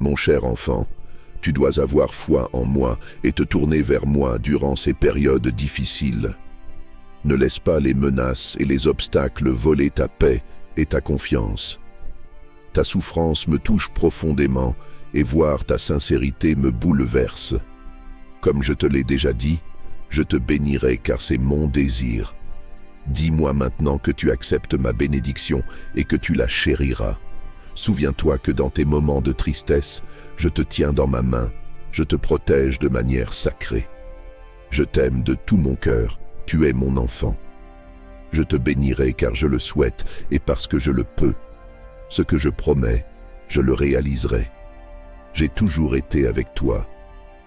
Mon cher enfant, tu dois avoir foi en moi et te tourner vers moi durant ces périodes difficiles. Ne laisse pas les menaces et les obstacles voler ta paix et ta confiance. Ta souffrance me touche profondément et voir ta sincérité me bouleverse. Comme je te l'ai déjà dit, je te bénirai car c'est mon désir. Dis-moi maintenant que tu acceptes ma bénédiction et que tu la chériras. Souviens-toi que dans tes moments de tristesse, je te tiens dans ma main, je te protège de manière sacrée. Je t'aime de tout mon cœur, tu es mon enfant. Je te bénirai car je le souhaite et parce que je le peux. Ce que je promets, je le réaliserai. J'ai toujours été avec toi.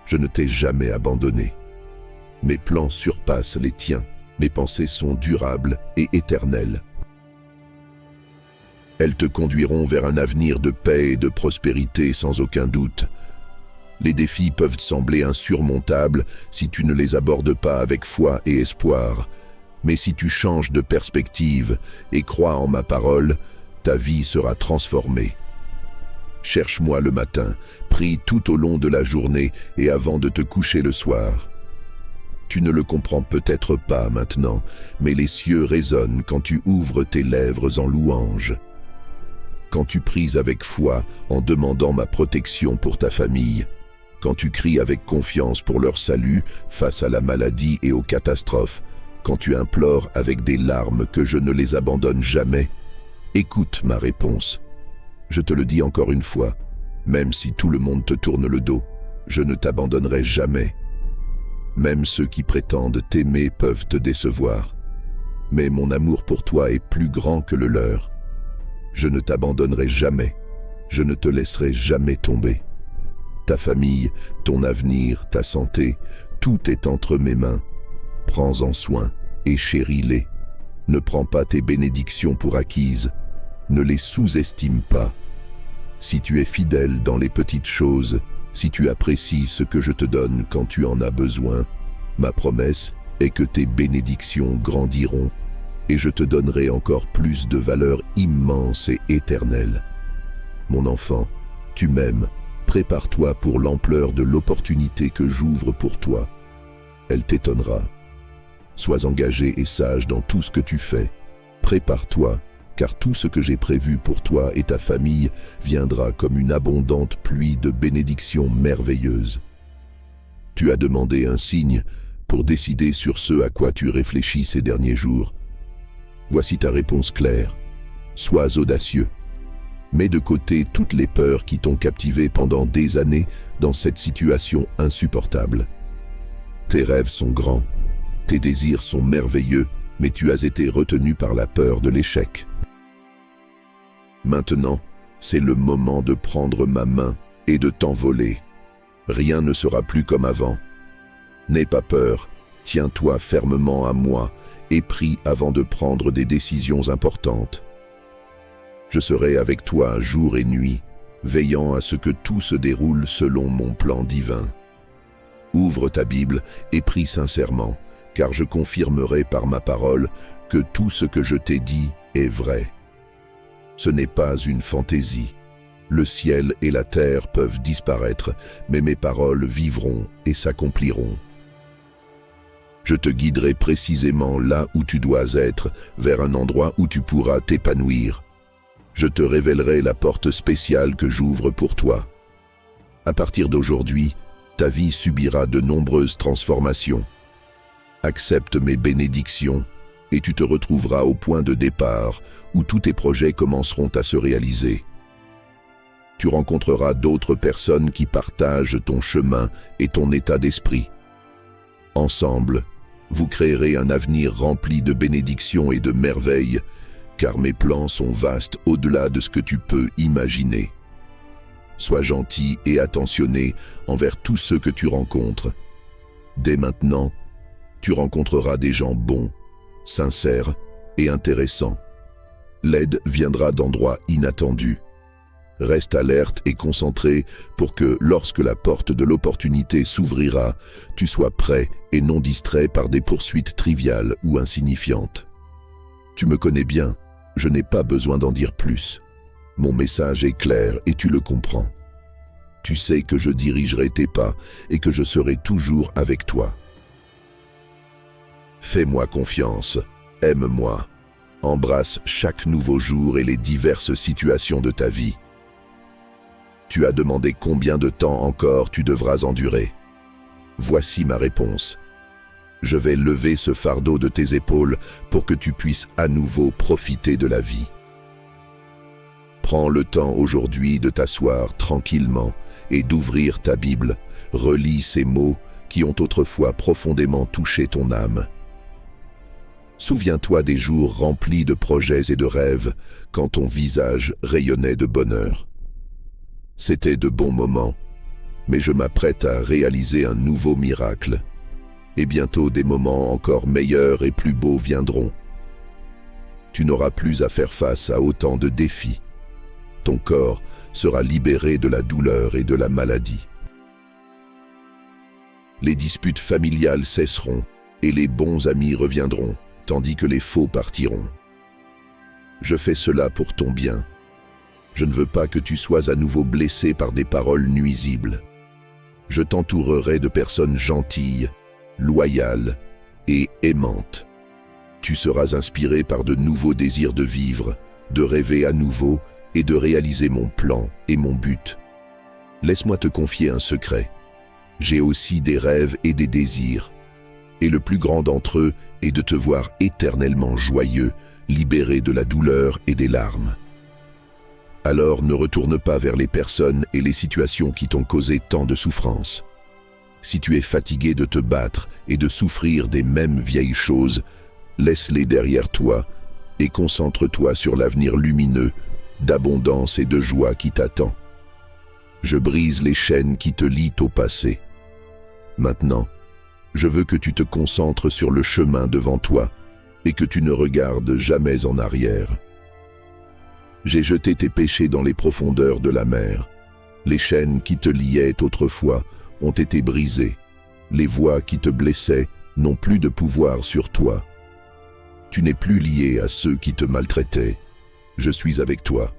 Je ne t'ai jamais abandonné. Mes plans surpassent les tiens. Mes pensées sont durables et éternelles. Elles te conduiront vers un avenir de paix et de prospérité sans aucun doute. Les défis peuvent sembler insurmontables si tu ne les abordes pas avec foi et espoir. Mais si tu changes de perspective et crois en ma parole, ta vie sera transformée. Cherche-moi le matin, prie tout au long de la journée et avant de te coucher le soir. Tu ne le comprends peut-être pas maintenant, mais les cieux résonnent quand tu ouvres tes lèvres en louange. Quand tu pries avec foi en demandant ma protection pour ta famille, quand tu cries avec confiance pour leur salut face à la maladie et aux catastrophes, quand tu implores avec des larmes que je ne les abandonne jamais, écoute ma réponse. Je te le dis encore une fois, même si tout le monde te tourne le dos, je ne t'abandonnerai jamais. Même ceux qui prétendent t'aimer peuvent te décevoir. Mais mon amour pour toi est plus grand que le leur. Je ne t'abandonnerai jamais. Je ne te laisserai jamais tomber. Ta famille, ton avenir, ta santé, tout est entre mes mains. Prends-en soin et chéris-les. Ne prends pas tes bénédictions pour acquises. Ne les sous-estime pas. Si tu es fidèle dans les petites choses, si tu apprécies ce que je te donne quand tu en as besoin, ma promesse est que tes bénédictions grandiront et je te donnerai encore plus de valeur immense et éternelle. Mon enfant, tu m'aimes, prépare-toi pour l'ampleur de l'opportunité que j'ouvre pour toi. Elle t'étonnera. Sois engagé et sage dans tout ce que tu fais. Prépare-toi, car tout ce que j'ai prévu pour toi et ta famille viendra comme une abondante pluie de bénédictions merveilleuses. Tu as demandé un signe pour décider sur ce à quoi tu réfléchis ces derniers jours. Voici ta réponse claire. Sois audacieux. Mets de côté toutes les peurs qui t'ont captivé pendant des années dans cette situation insupportable. Tes rêves sont grands, tes désirs sont merveilleux, mais tu as été retenu par la peur de l'échec. Maintenant, c'est le moment de prendre ma main et de t'envoler. Rien ne sera plus comme avant. N'aie pas peur, tiens-toi fermement à moi et prie avant de prendre des décisions importantes. Je serai avec toi jour et nuit, veillant à ce que tout se déroule selon mon plan divin. Ouvre ta Bible et prie sincèrement, car je confirmerai par ma parole que tout ce que je t'ai dit est vrai. Ce n'est pas une fantaisie. Le ciel et la terre peuvent disparaître, mais mes paroles vivront et s'accompliront. Je te guiderai précisément là où tu dois être, vers un endroit où tu pourras t'épanouir. Je te révélerai la porte spéciale que j'ouvre pour toi. À partir d'aujourd'hui, ta vie subira de nombreuses transformations. Accepte mes bénédictions et tu te retrouveras au point de départ où tous tes projets commenceront à se réaliser. Tu rencontreras d'autres personnes qui partagent ton chemin et ton état d'esprit. Ensemble, vous créerez un avenir rempli de bénédictions et de merveilles, car mes plans sont vastes au-delà de ce que tu peux imaginer. Sois gentil et attentionné envers tous ceux que tu rencontres. Dès maintenant, tu rencontreras des gens bons, sincères et intéressants. L'aide viendra d'endroits inattendus. Reste alerte et concentré pour que, lorsque la porte de l'opportunité s'ouvrira, tu sois prêt et non distrait par des poursuites triviales ou insignifiantes. Tu me connais bien, je n'ai pas besoin d'en dire plus. Mon message est clair et tu le comprends. Tu sais que je dirigerai tes pas et que je serai toujours avec toi. Fais-moi confiance, aime-moi, embrasse chaque nouveau jour et les diverses situations de ta vie. Tu as demandé combien de temps encore tu devras endurer. Voici ma réponse. Je vais lever ce fardeau de tes épaules pour que tu puisses à nouveau profiter de la vie. Prends le temps aujourd'hui de t'asseoir tranquillement et d'ouvrir ta Bible. Relis ces mots qui ont autrefois profondément touché ton âme. Souviens-toi des jours remplis de projets et de rêves quand ton visage rayonnait de bonheur. C'était de bons moments, mais je m'apprête à réaliser un nouveau miracle. Et bientôt des moments encore meilleurs et plus beaux viendront. Tu n'auras plus à faire face à autant de défis. Ton corps sera libéré de la douleur et de la maladie. Les disputes familiales cesseront et les bons amis reviendront, tandis que les faux partiront. Je fais cela pour ton bien. Je ne veux pas que tu sois à nouveau blessé par des paroles nuisibles. Je t'entourerai de personnes gentilles, loyales et aimantes. Tu seras inspiré par de nouveaux désirs de vivre, de rêver à nouveau et de réaliser mon plan et mon but. Laisse-moi te confier un secret. J'ai aussi des rêves et des désirs, et le plus grand d'entre eux est de te voir éternellement joyeux, libéré de la douleur et des larmes. Alors ne retourne pas vers les personnes et les situations qui t'ont causé tant de souffrance. Si tu es fatigué de te battre et de souffrir des mêmes vieilles choses, laisse-les derrière toi et concentre-toi sur l'avenir lumineux, d'abondance et de joie qui t'attend. Je brise les chaînes qui te lient au passé. Maintenant, je veux que tu te concentres sur le chemin devant toi et que tu ne regardes jamais en arrière. J'ai jeté tes péchés dans les profondeurs de la mer. Les chaînes qui te liaient autrefois ont été brisées. Les voix qui te blessaient n'ont plus de pouvoir sur toi. Tu n'es plus lié à ceux qui te maltraitaient. Je suis avec toi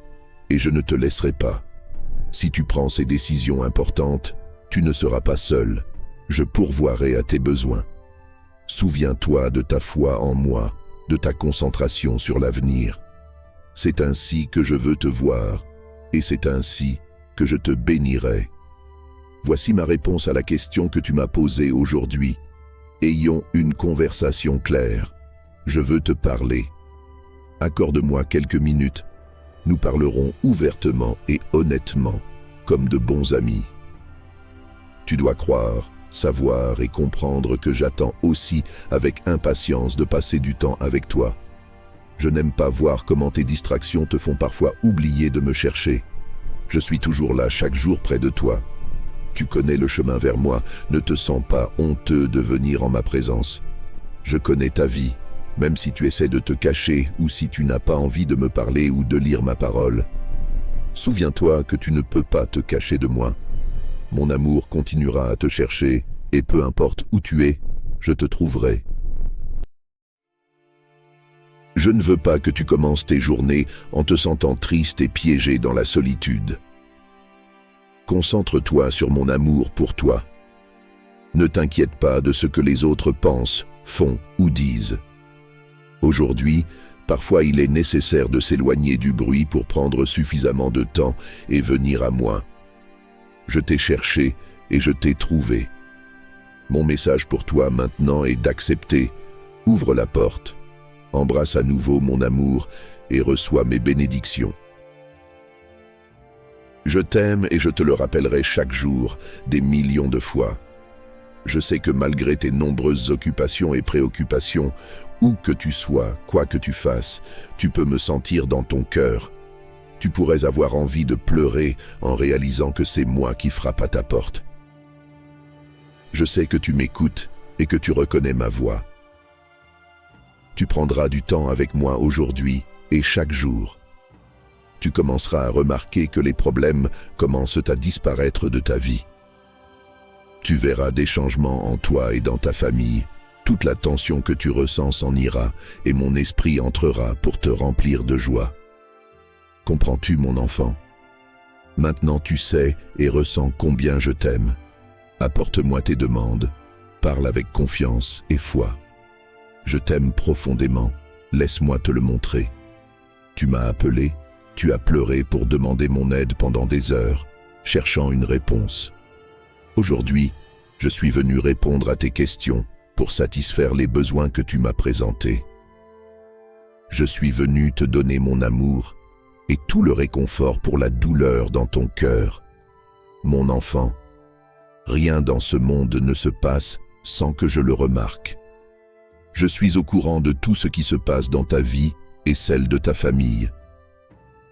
et je ne te laisserai pas. Si tu prends ces décisions importantes, tu ne seras pas seul. Je pourvoirai à tes besoins. Souviens-toi de ta foi en moi, de ta concentration sur l'avenir. C'est ainsi que je veux te voir, et c'est ainsi que je te bénirai. Voici ma réponse à la question que tu m'as posée aujourd'hui. Ayons une conversation claire. Je veux te parler. Accorde-moi quelques minutes. Nous parlerons ouvertement et honnêtement, comme de bons amis. Tu dois croire, savoir et comprendre que j'attends aussi avec impatience de passer du temps avec toi. Je n'aime pas voir comment tes distractions te font parfois oublier de me chercher. Je suis toujours là chaque jour près de toi. Tu connais le chemin vers moi, ne te sens pas honteux de venir en ma présence. Je connais ta vie, même si tu essaies de te cacher ou si tu n'as pas envie de me parler ou de lire ma parole. Souviens-toi que tu ne peux pas te cacher de moi. Mon amour continuera à te chercher et peu importe où tu es, je te trouverai. Je ne veux pas que tu commences tes journées en te sentant triste et piégé dans la solitude. Concentre-toi sur mon amour pour toi. Ne t'inquiète pas de ce que les autres pensent, font ou disent. Aujourd'hui, parfois il est nécessaire de s'éloigner du bruit pour prendre suffisamment de temps et venir à moi. Je t'ai cherché et je t'ai trouvé. Mon message pour toi maintenant est d'accepter. Ouvre la porte. Embrasse à nouveau mon amour et reçois mes bénédictions. Je t'aime et je te le rappellerai chaque jour, des millions de fois. Je sais que malgré tes nombreuses occupations et préoccupations, où que tu sois, quoi que tu fasses, tu peux me sentir dans ton cœur. Tu pourrais avoir envie de pleurer en réalisant que c'est moi qui frappe à ta porte. Je sais que tu m'écoutes et que tu reconnais ma voix. Tu prendras du temps avec moi aujourd'hui et chaque jour. Tu commenceras à remarquer que les problèmes commencent à disparaître de ta vie. Tu verras des changements en toi et dans ta famille. Toute la tension que tu ressens s'en ira et mon esprit entrera pour te remplir de joie. Comprends-tu, mon enfant? Maintenant tu sais et ressens combien je t'aime. Apporte-moi tes demandes, parle avec confiance et foi. Je t'aime profondément, laisse-moi te le montrer. Tu m'as appelé, tu as pleuré pour demander mon aide pendant des heures, cherchant une réponse. Aujourd'hui, je suis venu répondre à tes questions pour satisfaire les besoins que tu m'as présentés. Je suis venu te donner mon amour et tout le réconfort pour la douleur dans ton cœur. Mon enfant, rien dans ce monde ne se passe sans que je le remarque. Je suis au courant de tout ce qui se passe dans ta vie et celle de ta famille.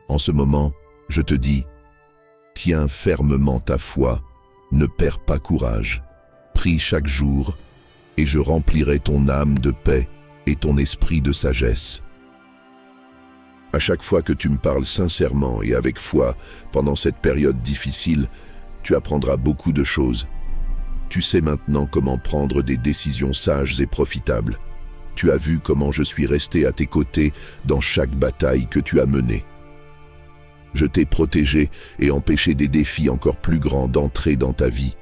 En ce moment, je te dis, tiens fermement ta foi, ne perds pas courage, prie chaque jour, et je remplirai ton âme de paix et ton esprit de sagesse. À chaque fois que tu me parles sincèrement et avec foi pendant cette période difficile, tu apprendras beaucoup de choses. Tu sais maintenant comment prendre des décisions sages et profitables. Tu as vu comment je suis resté à tes côtés dans chaque bataille que tu as menée. Je t'ai protégé et empêché des défis encore plus grands d'entrer dans ta vie.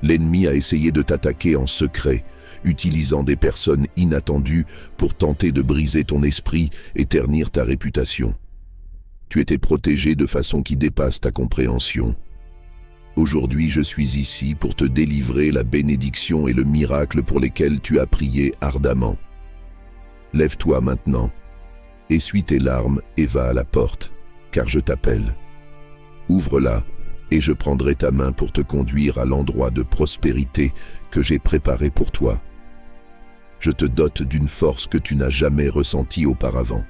L'ennemi a essayé de t'attaquer en secret, utilisant des personnes inattendues pour tenter de briser ton esprit et ternir ta réputation. Tu étais protégé de façon qui dépasse ta compréhension. Aujourd'hui, je suis ici pour te délivrer la bénédiction et le miracle pour lesquels tu as prié ardemment. Lève-toi maintenant, essuie tes larmes et va à la porte, car je t'appelle. Ouvre-la et je prendrai ta main pour te conduire à l'endroit de prospérité que j'ai préparé pour toi. Je te dote d'une force que tu n'as jamais ressentie auparavant.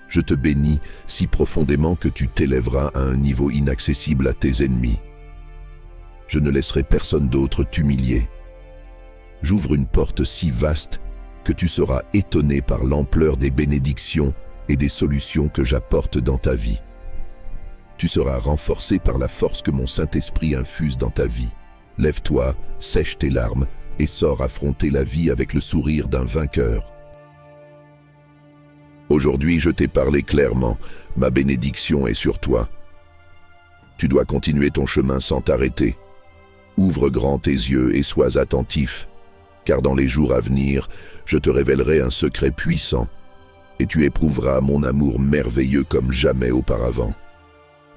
Je te bénis si profondément que tu t'élèveras à un niveau inaccessible à tes ennemis. Je ne laisserai personne d'autre t'humilier. J'ouvre une porte si vaste que tu seras étonné par l'ampleur des bénédictions et des solutions que j'apporte dans ta vie. Tu seras renforcé par la force que mon Saint-Esprit infuse dans ta vie. Lève-toi, sèche tes larmes et sors affronter la vie avec le sourire d'un vainqueur. Aujourd'hui, je t'ai parlé clairement, ma bénédiction est sur toi. Tu dois continuer ton chemin sans t'arrêter. Ouvre grand tes yeux et sois attentif, car dans les jours à venir, je te révélerai un secret puissant, et tu éprouveras mon amour merveilleux comme jamais auparavant.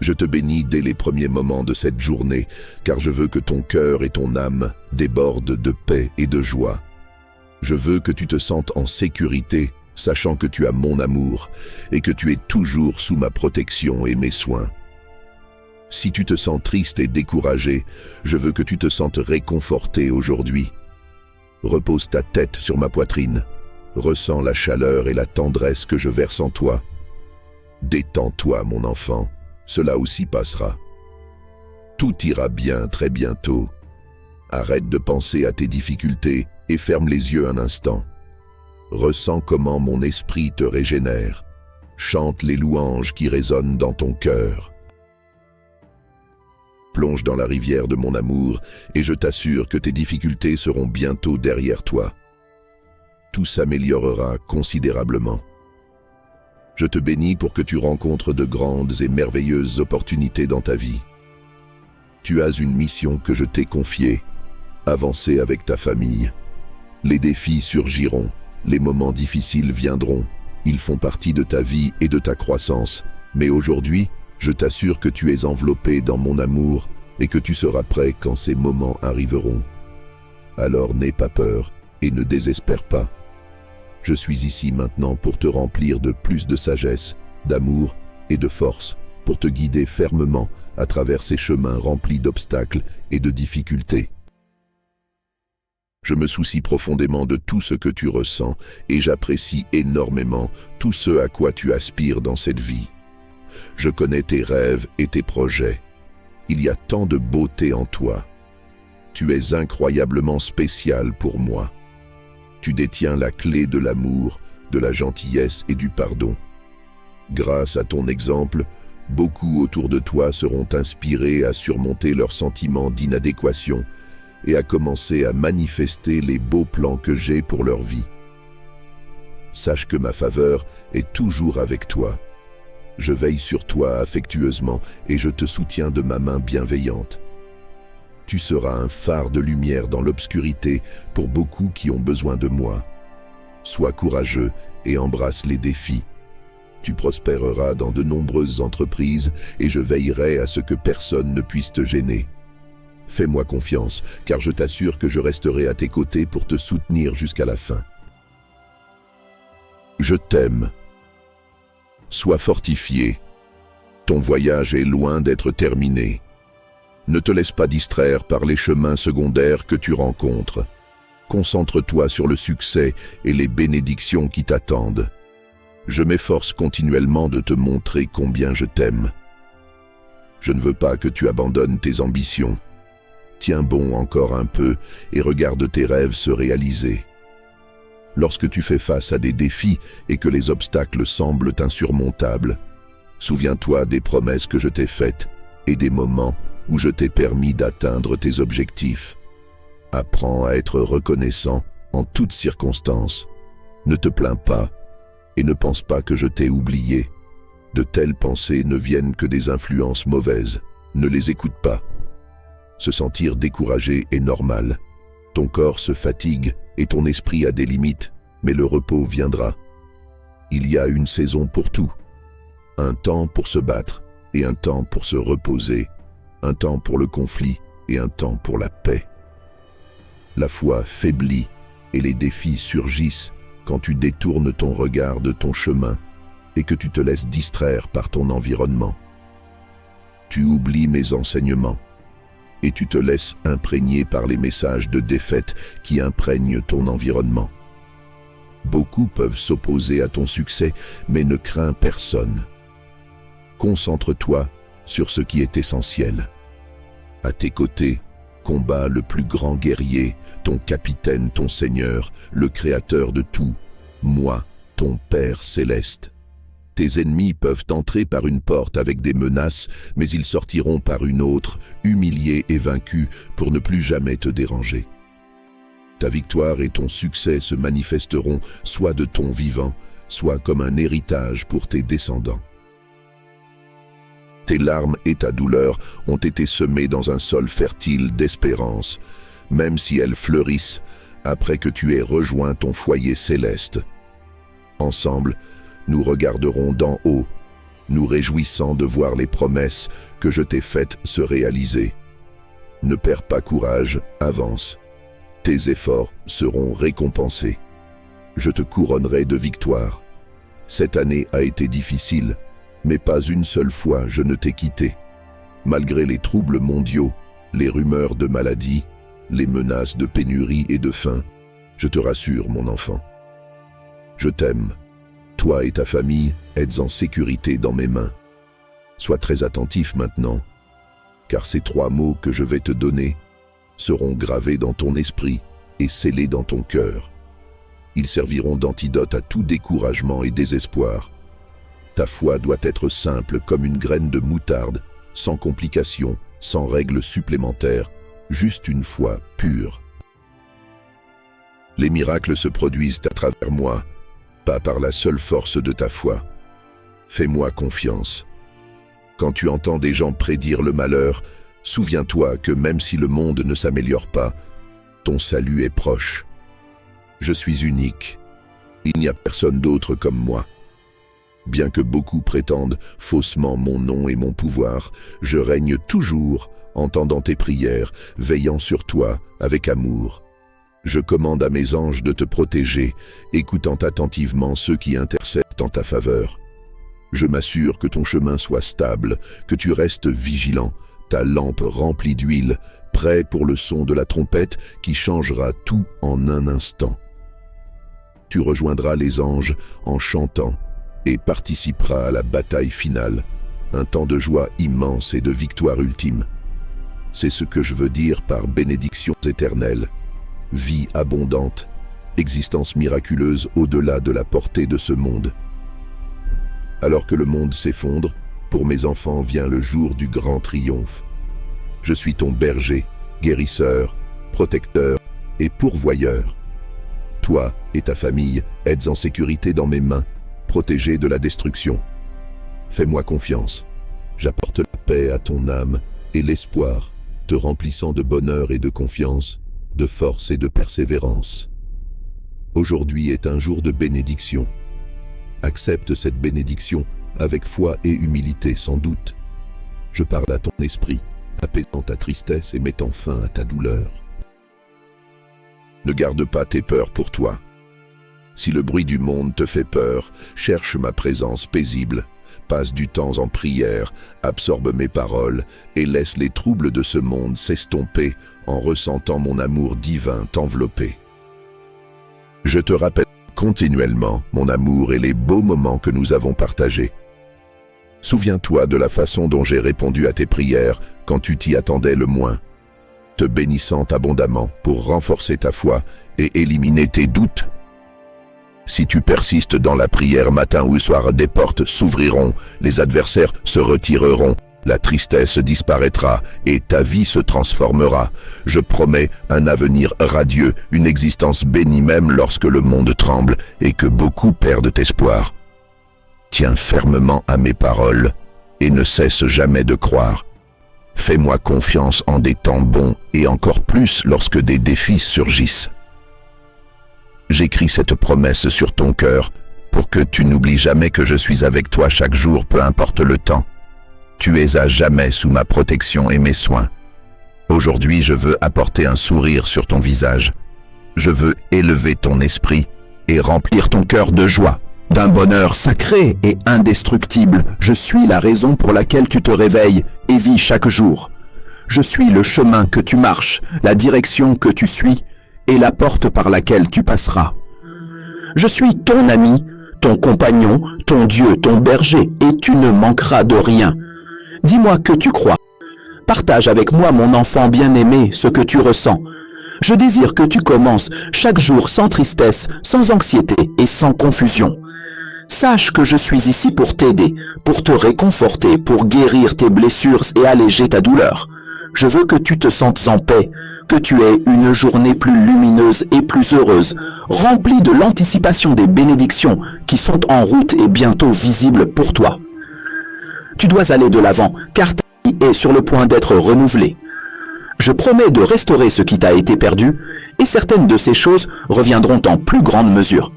Je te bénis dès les premiers moments de cette journée, car je veux que ton cœur et ton âme débordent de paix et de joie. Je veux que tu te sentes en sécurité, sachant que tu as mon amour, et que tu es toujours sous ma protection et mes soins. Si tu te sens triste et découragé, je veux que tu te sentes réconforté aujourd'hui. Repose ta tête sur ma poitrine. Ressens la chaleur et la tendresse que je verse en toi. Détends-toi, mon enfant, cela aussi passera. Tout ira bien très bientôt. Arrête de penser à tes difficultés et ferme les yeux un instant. Ressens comment mon esprit te régénère. Chante les louanges qui résonnent dans ton cœur. Plonge dans la rivière de mon amour et je t'assure que tes difficultés seront bientôt derrière toi. Tout s'améliorera considérablement. Je te bénis pour que tu rencontres de grandes et merveilleuses opportunités dans ta vie. Tu as une mission que je t'ai confiée. Avancer avec ta famille. Les défis surgiront, les moments difficiles viendront. Ils font partie de ta vie et de ta croissance. Mais aujourd'hui, je t'assure que tu es enveloppé dans mon amour et que tu seras prêt quand ces moments arriveront. Alors n'aie pas peur et ne désespère pas. Je suis ici maintenant pour te remplir de plus de sagesse, d'amour et de force, pour te guider fermement à travers ces chemins remplis d'obstacles et de difficultés. Je me soucie profondément de tout ce que tu ressens et j'apprécie énormément tout ce à quoi tu aspires dans cette vie. Je connais tes rêves et tes projets. Il y a tant de beauté en toi. Tu es incroyablement spécial pour moi. Tu détiens la clé de l'amour, de la gentillesse et du pardon. Grâce à ton exemple, beaucoup autour de toi seront inspirés à surmonter leurs sentiments d'inadéquation et à commencer à manifester les beaux plans que j'ai pour leur vie. Sache que ma faveur est toujours avec toi. Je veille sur toi affectueusement et je te soutiens de ma main bienveillante. Tu seras un phare de lumière dans l'obscurité pour beaucoup qui ont besoin de moi. Sois courageux et embrasse les défis. Tu prospéreras dans de nombreuses entreprises et je veillerai à ce que personne ne puisse te gêner. Fais-moi confiance, car je t'assure que je resterai à tes côtés pour te soutenir jusqu'à la fin. Je t'aime. Sois fortifié. Ton voyage est loin d'être terminé. Ne te laisse pas distraire par les chemins secondaires que tu rencontres. Concentre-toi sur le succès et les bénédictions qui t'attendent. Je m'efforce continuellement de te montrer combien je t'aime. Je ne veux pas que tu abandonnes tes ambitions. Tiens bon encore un peu et regarde tes rêves se réaliser. Lorsque tu fais face à des défis et que les obstacles semblent insurmontables, souviens-toi des promesses que je t'ai faites et des moments où je t'ai permis d'atteindre tes objectifs. Apprends à être reconnaissant en toutes circonstances. Ne te plains pas et ne pense pas que je t'ai oublié. De telles pensées ne viennent que des influences mauvaises. Ne les écoute pas. Se sentir découragé est normal. Ton corps se fatigue et ton esprit a des limites, mais le repos viendra. Il y a une saison pour tout. Un temps pour se battre et un temps pour se reposer. Un temps pour le conflit et un temps pour la paix. La foi faiblit et les défis surgissent quand tu détournes ton regard de ton chemin et que tu te laisses distraire par ton environnement. Tu oublies mes enseignements et tu te laisses imprégner par les messages de défaite qui imprègnent ton environnement. Beaucoup peuvent s'opposer à ton succès, mais ne crains personne. Concentre-toi sur ce qui est essentiel. À tes côtés, combat le plus grand guerrier, ton capitaine, ton Seigneur, le Créateur de tout, moi, ton Père céleste. Tes ennemis peuvent entrer par une porte avec des menaces, mais ils sortiront par une autre, humiliés et vaincus, pour ne plus jamais te déranger. Ta victoire et ton succès se manifesteront soit de ton vivant, soit comme un héritage pour tes descendants. Tes larmes et ta douleur ont été semées dans un sol fertile d'espérance, même si elles fleurissent après que tu aies rejoint ton foyer céleste. Ensemble, nous regarderons d'en haut, nous réjouissant de voir les promesses que je t'ai faites se réaliser. Ne perds pas courage, avance. Tes efforts seront récompensés. Je te couronnerai de victoire. Cette année a été difficile, mais pas une seule fois je ne t'ai quitté. Malgré les troubles mondiaux, les rumeurs de maladie, les menaces de pénurie et de faim, je te rassure, mon enfant. Je t'aime. Toi et ta famille êtes en sécurité dans mes mains. Sois très attentif maintenant, car ces 3 mots que je vais te donner seront gravés dans ton esprit et scellés dans ton cœur. Ils serviront d'antidote à tout découragement et désespoir. Ta foi doit être simple comme une graine de moutarde, sans complications, sans règles supplémentaires, juste une foi pure. Les miracles se produisent à travers moi, pas par la seule force de ta foi. Fais-moi confiance. Quand tu entends des gens prédire le malheur, souviens-toi que même si le monde ne s'améliore pas, ton salut est proche. Je suis unique. Il n'y a personne d'autre comme moi. Bien que beaucoup prétendent faussement mon nom et mon pouvoir, je règne toujours, entendant tes prières, veillant sur toi avec amour. Je commande à mes anges de te protéger, écoutant attentivement ceux qui intercèdent en ta faveur. Je m'assure que ton chemin soit stable, que tu restes vigilant, ta lampe remplie d'huile, prêt pour le son de la trompette qui changera tout en un instant. Tu rejoindras les anges en chantant et participeras à la bataille finale, un temps de joie immense et de victoire ultime. C'est ce que je veux dire par bénédictions éternelles. Vie abondante, existence miraculeuse au-delà de la portée de ce monde. Alors que le monde s'effondre, pour mes enfants vient le jour du grand triomphe. Je suis ton berger, guérisseur, protecteur et pourvoyeur. Toi et ta famille êtes en sécurité dans mes mains, protégés de la destruction. Fais-moi confiance. J'apporte la paix à ton âme et l'espoir, te remplissant de bonheur et de confiance, de force et de persévérance. Aujourd'hui est un jour de bénédiction. Accepte cette bénédiction avec foi et humilité sans doute. Je parle à ton esprit, apaisant ta tristesse et mettant fin à ta douleur. Ne garde pas tes peurs pour toi. Si le bruit du monde te fait peur, cherche ma présence paisible. Passe du temps en prière, absorbe mes paroles et laisse les troubles de ce monde s'estomper en ressentant mon amour divin t'envelopper. Je te rappelle continuellement mon amour et les beaux moments que nous avons partagés. Souviens-toi de la façon dont j'ai répondu à tes prières quand tu t'y attendais le moins, te bénissant abondamment pour renforcer ta foi et éliminer tes doutes. Si tu persistes dans la prière matin ou soir, des portes s'ouvriront, les adversaires se retireront, la tristesse disparaîtra et ta vie se transformera. Je promets un avenir radieux, une existence bénie même lorsque le monde tremble et que beaucoup perdent espoir. Tiens fermement à mes paroles et ne cesse jamais de croire. Fais-moi confiance en des temps bons et encore plus lorsque des défis surgissent. J'écris cette promesse sur ton cœur pour que tu n'oublies jamais que je suis avec toi chaque jour, peu importe le temps. Tu es à jamais sous ma protection et mes soins. Aujourd'hui, je veux apporter un sourire sur ton visage. Je veux élever ton esprit et remplir ton cœur de joie, d'un bonheur sacré et indestructible. Je suis la raison pour laquelle tu te réveilles et vis chaque jour. Je suis le chemin que tu marches, la direction que tu suis et la porte par laquelle tu passeras. Je suis ton ami, ton compagnon, ton Dieu, ton berger, et tu ne manqueras de rien. Dis-moi que tu crois. Partage avec moi, mon enfant bien-aimé, ce que tu ressens. Je désire que tu commences chaque jour sans tristesse, sans anxiété et sans confusion. Sache que je suis ici pour t'aider, pour te réconforter, pour guérir tes blessures et alléger ta douleur. Je veux que tu te sentes en paix, que tu aies une journée plus lumineuse et plus heureuse, remplie de l'anticipation des bénédictions qui sont en route et bientôt visibles pour toi. Tu dois aller de l'avant, car ta vie est sur le point d'être renouvelée. Je promets de restaurer ce qui t'a été perdu, et certaines de ces choses reviendront en plus grande mesure.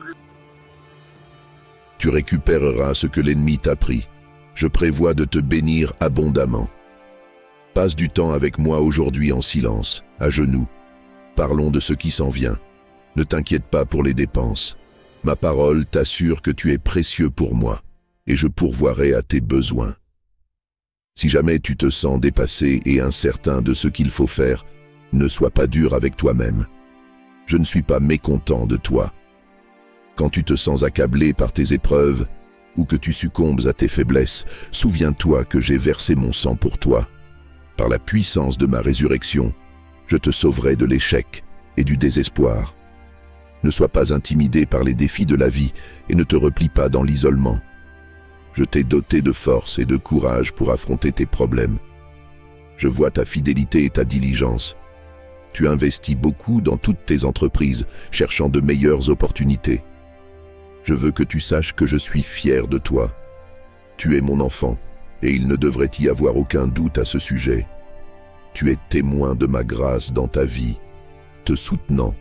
Tu récupéreras ce que l'ennemi t'a pris. Je prévois de te bénir abondamment. Passe du temps avec moi aujourd'hui en silence, à genoux. Parlons de ce qui s'en vient. Ne t'inquiète pas pour les dépenses. Ma parole t'assure que tu es précieux pour moi, et je pourvoirai à tes besoins. Si jamais tu te sens dépassé et incertain de ce qu'il faut faire, ne sois pas dur avec toi-même. Je ne suis pas mécontent de toi. Quand tu te sens accablé par tes épreuves, ou que tu succombes à tes faiblesses, souviens-toi que j'ai versé mon sang pour toi. Par la puissance de ma résurrection, je te sauverai de l'échec et du désespoir. Ne sois pas intimidé par les défis de la vie et ne te replie pas dans l'isolement. Je t'ai doté de force et de courage pour affronter tes problèmes. Je vois ta fidélité et ta diligence. Tu investis beaucoup dans toutes tes entreprises, cherchant de meilleures opportunités. Je veux que tu saches que je suis fier de toi. Tu es mon enfant, et il ne devrait y avoir aucun doute à ce sujet. Tu es témoin de ma grâce dans ta vie, te soutenant.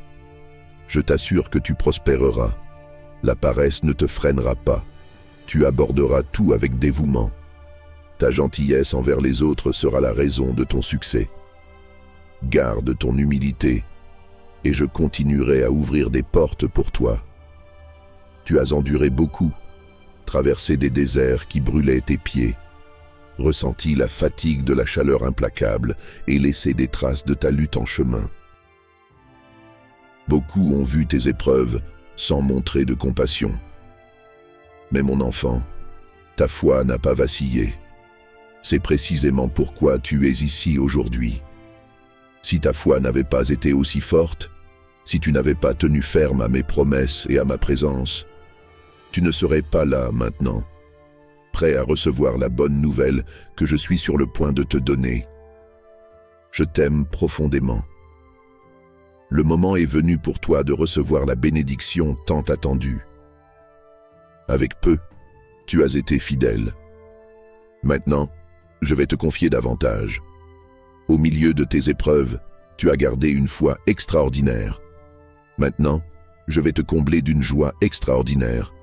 Je t'assure que tu prospéreras. La paresse ne te freinera pas. Tu aborderas tout avec dévouement. Ta gentillesse envers les autres sera la raison de ton succès. Garde ton humilité, et je continuerai à ouvrir des portes pour toi. Tu as enduré beaucoup, traversé des déserts qui brûlaient tes pieds, ressenti la fatigue de la chaleur implacable et laissé des traces de ta lutte en chemin. Beaucoup ont vu tes épreuves sans montrer de compassion. Mais mon enfant, ta foi n'a pas vacillé. C'est précisément pourquoi tu es ici aujourd'hui. Si ta foi n'avait pas été aussi forte, si tu n'avais pas tenu ferme à mes promesses et à ma présence, tu ne serais pas là maintenant, prêt à recevoir la bonne nouvelle que je suis sur le point de te donner. Je t'aime profondément. Le moment est venu pour toi de recevoir la bénédiction tant attendue. Avec peu, tu as été fidèle. Maintenant, je vais te confier davantage. Au milieu de tes épreuves, tu as gardé une foi extraordinaire. Maintenant, je vais te combler d'une joie extraordinaire.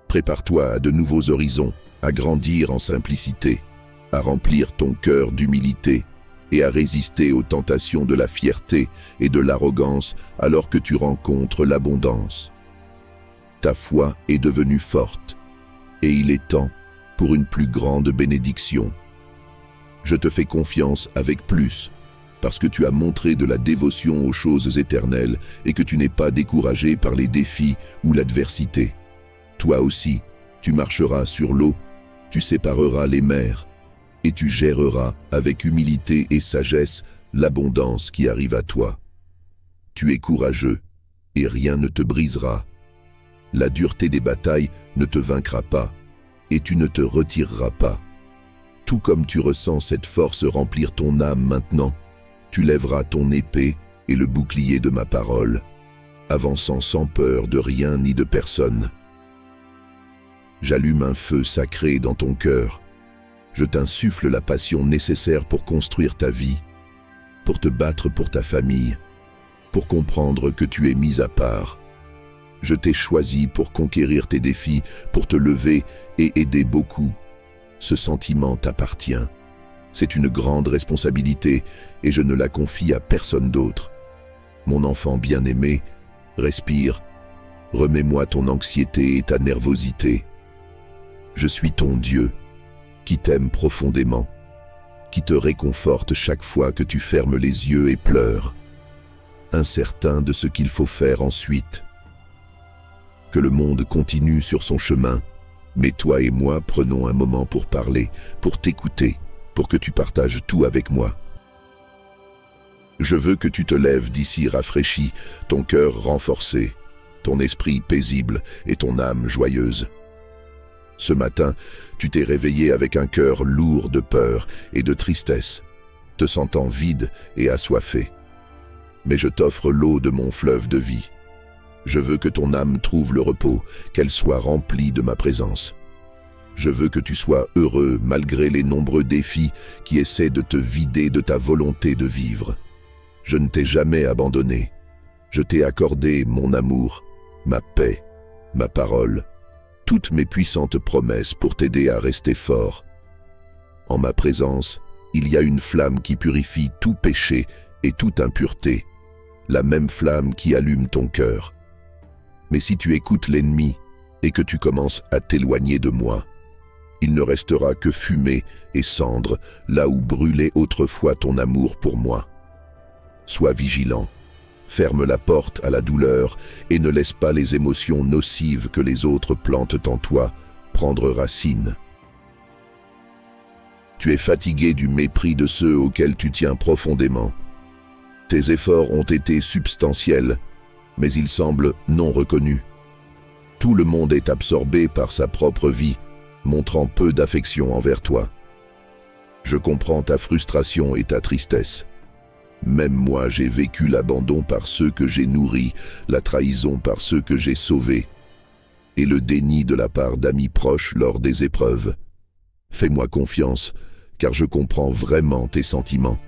Prépare-toi à de nouveaux horizons, à grandir en simplicité, à remplir ton cœur d'humilité et à résister aux tentations de la fierté et de l'arrogance alors que tu rencontres l'abondance. Ta foi est devenue forte et il est temps pour une plus grande bénédiction. Je te fais confiance avec plus, parce que tu as montré de la dévotion aux choses éternelles et que tu n'es pas découragé par les défis ou l'adversité. Toi aussi, tu marcheras sur l'eau, tu sépareras les mers, et tu géreras avec humilité et sagesse l'abondance qui arrive à toi. Tu es courageux, et rien ne te brisera. La dureté des batailles ne te vaincra pas, et tu ne te retireras pas. Tout comme tu ressens cette force remplir ton âme maintenant, tu lèveras ton épée et le bouclier de ma parole, avançant sans peur de rien ni de personne. J'allume un feu sacré dans ton cœur. Je t'insuffle la passion nécessaire pour construire ta vie, pour te battre pour ta famille, pour comprendre que tu es mis à part. Je t'ai choisi pour conquérir tes défis, pour te lever et aider beaucoup. Ce sentiment t'appartient. C'est une grande responsabilité et je ne la confie à personne d'autre. Mon enfant bien-aimé, respire, remets-moi ton anxiété et ta nervosité. Je suis ton Dieu, qui t'aime profondément, qui te réconforte chaque fois que tu fermes les yeux et pleures, incertain de ce qu'il faut faire ensuite. Que le monde continue sur son chemin, mais toi et moi prenons un moment pour parler, pour t'écouter, pour que tu partages tout avec moi. Je veux que tu te lèves d'ici rafraîchi, ton cœur renforcé, ton esprit paisible et ton âme joyeuse. Ce matin, tu t'es réveillé avec un cœur lourd de peur et de tristesse, te sentant vide et assoiffé. Mais je t'offre l'eau de mon fleuve de vie. Je veux que ton âme trouve le repos, qu'elle soit remplie de ma présence. Je veux que tu sois heureux malgré les nombreux défis qui essaient de te vider de ta volonté de vivre. Je ne t'ai jamais abandonné. Je t'ai accordé mon amour, ma paix, ma parole, toutes mes puissantes promesses pour t'aider à rester fort. En ma présence, il y a une flamme qui purifie tout péché et toute impureté, la même flamme qui allume ton cœur. Mais si tu écoutes l'ennemi et que tu commences à t'éloigner de moi, il ne restera que fumée et cendre là où brûlait autrefois ton amour pour moi. Sois vigilant, ferme la porte à la douleur et ne laisse pas les émotions nocives que les autres plantent en toi prendre racine. Tu es fatigué du mépris de ceux auxquels tu tiens profondément. Tes efforts ont été substantiels, mais ils semblent non reconnus. Tout le monde est absorbé par sa propre vie, montrant peu d'affection envers toi. Je comprends ta frustration et ta tristesse. Même moi, j'ai vécu l'abandon par ceux que j'ai nourris, la trahison par ceux que j'ai sauvés, et le déni de la part d'amis proches lors des épreuves. Fais-moi confiance, car je comprends vraiment tes sentiments.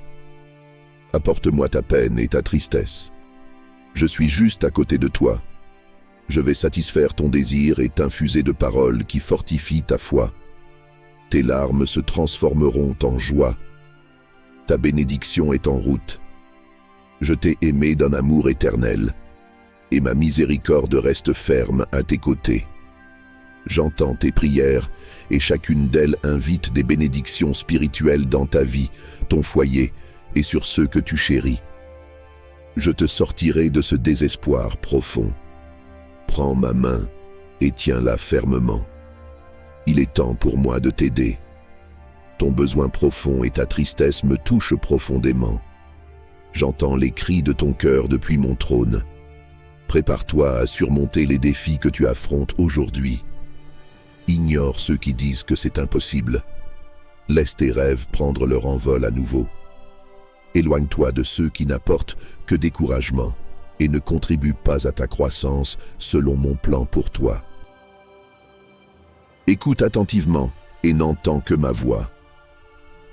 Apporte-moi ta peine et ta tristesse. Je suis juste à côté de toi. Je vais satisfaire ton désir et t'infuser de paroles qui fortifient ta foi. Tes larmes se transformeront en joie. Ta bénédiction est en route. Je t'ai aimé d'un amour éternel, et ma miséricorde reste ferme à tes côtés. J'entends tes prières, et chacune d'elles invite des bénédictions spirituelles dans ta vie, ton foyer, et sur ceux que tu chéris. Je te sortirai de ce désespoir profond. Prends ma main et tiens-la fermement. Il est temps pour moi de t'aider. Ton besoin profond et ta tristesse me touchent profondément. J'entends les cris de ton cœur depuis mon trône. Prépare-toi à surmonter les défis que tu affrontes aujourd'hui. Ignore ceux qui disent que c'est impossible. Laisse tes rêves prendre leur envol à nouveau. Éloigne-toi de ceux qui n'apportent que découragement et ne contribuent pas à ta croissance selon mon plan pour toi. Écoute attentivement et n'entends que ma voix.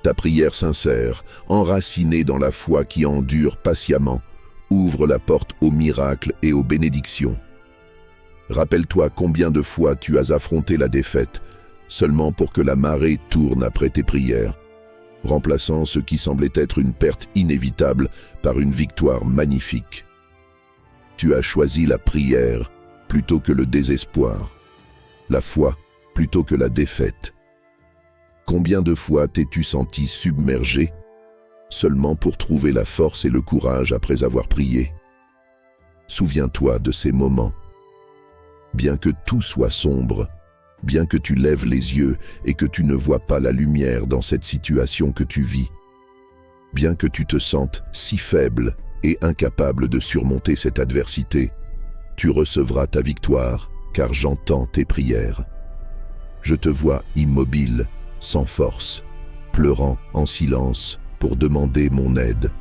Ta prière sincère, enracinée dans la foi qui endure patiemment, ouvre la porte aux miracles et aux bénédictions. Rappelle-toi combien de fois tu as affronté la défaite, seulement pour que la marée tourne après tes prières, remplaçant ce qui semblait être une perte inévitable par une victoire magnifique. Tu as choisi la prière plutôt que le désespoir, la foi plutôt que la défaite. Combien de fois t'es-tu senti submergé, seulement pour trouver la force et le courage après avoir prié? Souviens-toi de ces moments. Bien que tout soit sombre, bien que tu lèves les yeux et que tu ne vois pas la lumière dans cette situation que tu vis, bien que tu te sentes si faible et incapable de surmonter cette adversité, tu recevras ta victoire, car j'entends tes prières. Je te vois immobile, sans force, pleurant en silence pour demander mon aide.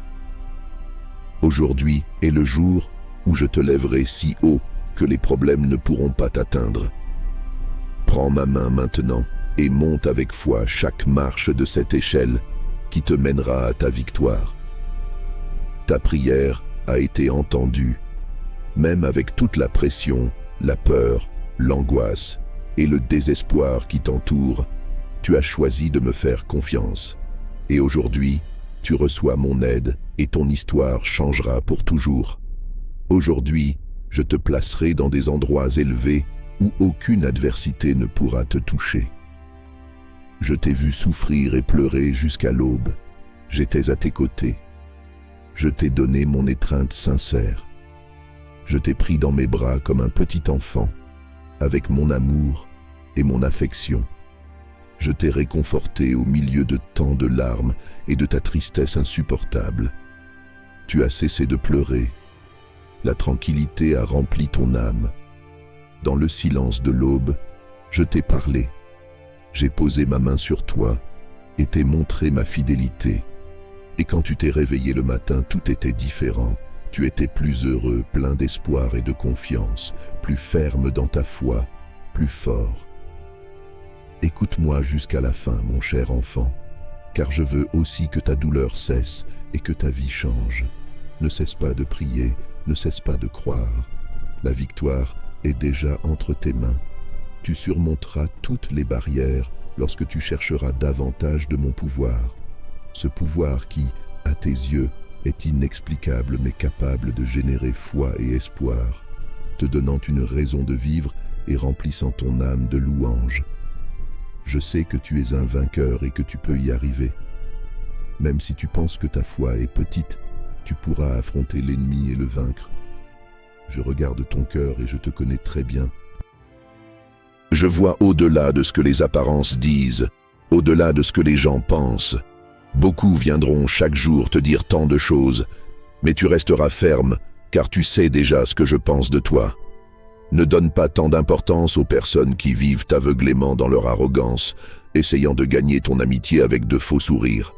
Aujourd'hui est le jour où je te lèverai si haut que les problèmes ne pourront pas t'atteindre. Prends ma main maintenant et monte avec foi chaque marche de cette échelle qui te mènera à ta victoire. Ta prière a été entendue, même avec toute la pression, la peur, l'angoisse et le désespoir qui t'entourent. Tu as choisi de me faire confiance. Et aujourd'hui, tu reçois mon aide et ton histoire changera pour toujours. Aujourd'hui, je te placerai dans des endroits élevés où aucune adversité ne pourra te toucher. Je t'ai vu souffrir et pleurer jusqu'à l'aube. J'étais à tes côtés. Je t'ai donné mon étreinte sincère. Je t'ai pris dans mes bras comme un petit enfant, avec mon amour et mon affection. Je t'ai réconforté au milieu de tant de larmes et de ta tristesse insupportable. Tu as cessé de pleurer. La tranquillité a rempli ton âme. Dans le silence de l'aube, je t'ai parlé. J'ai posé ma main sur toi et t'ai montré ma fidélité. Et quand tu t'es réveillé le matin, tout était différent. Tu étais plus heureux, plein d'espoir et de confiance, plus ferme dans ta foi, plus fort. Écoute-moi jusqu'à la fin, mon cher enfant, car je veux aussi que ta douleur cesse et que ta vie change. Ne cesse pas de prier, ne cesse pas de croire. La victoire est déjà entre tes mains. Tu surmonteras toutes les barrières lorsque tu chercheras davantage de mon pouvoir. Ce pouvoir qui, à tes yeux, est inexplicable mais capable de générer foi et espoir, te donnant une raison de vivre et remplissant ton âme de louanges. Je sais que tu es un vainqueur et que tu peux y arriver. Même si tu penses que ta foi est petite, tu pourras affronter l'ennemi et le vaincre. Je regarde ton cœur et je te connais très bien. Je vois au-delà de ce que les apparences disent, au-delà de ce que les gens pensent. Beaucoup viendront chaque jour te dire tant de choses, mais tu resteras ferme, car tu sais déjà ce que je pense de toi. Ne donne pas tant d'importance aux personnes qui vivent aveuglément dans leur arrogance, essayant de gagner ton amitié avec de faux sourires.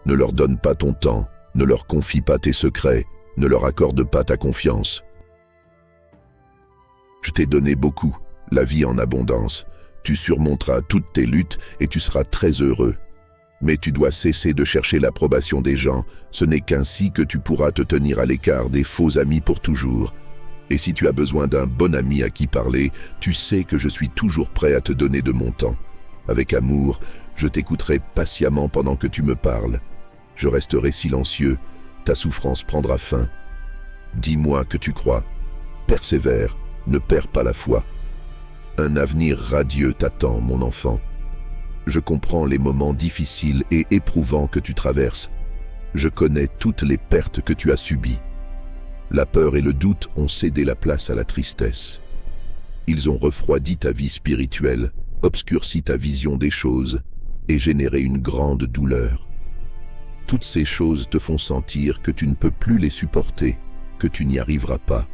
Ne leur donne pas ton temps, ne leur confie pas tes secrets, ne leur accorde pas ta confiance. Je t'ai donné beaucoup, la vie en abondance. Tu surmonteras toutes tes luttes et tu seras très heureux. Mais tu dois cesser de chercher l'approbation des gens, ce n'est qu'ainsi que tu pourras te tenir à l'écart des faux amis pour toujours. Et si tu as besoin d'un bon ami à qui parler, tu sais que je suis toujours prêt à te donner de mon temps. Avec amour, je t'écouterai patiemment pendant que tu me parles. Je resterai silencieux, ta souffrance prendra fin. Dis-moi que tu crois. Persévère, ne perds pas la foi. Un avenir radieux t'attend, mon enfant. Je comprends les moments difficiles et éprouvants que tu traverses. Je connais toutes les pertes que tu as subies. La peur et le doute ont cédé la place à la tristesse. Ils ont refroidi ta vie spirituelle, obscurci ta vision des choses et généré une grande douleur. Toutes ces choses te font sentir que tu ne peux plus les supporter, que tu n'y arriveras pas.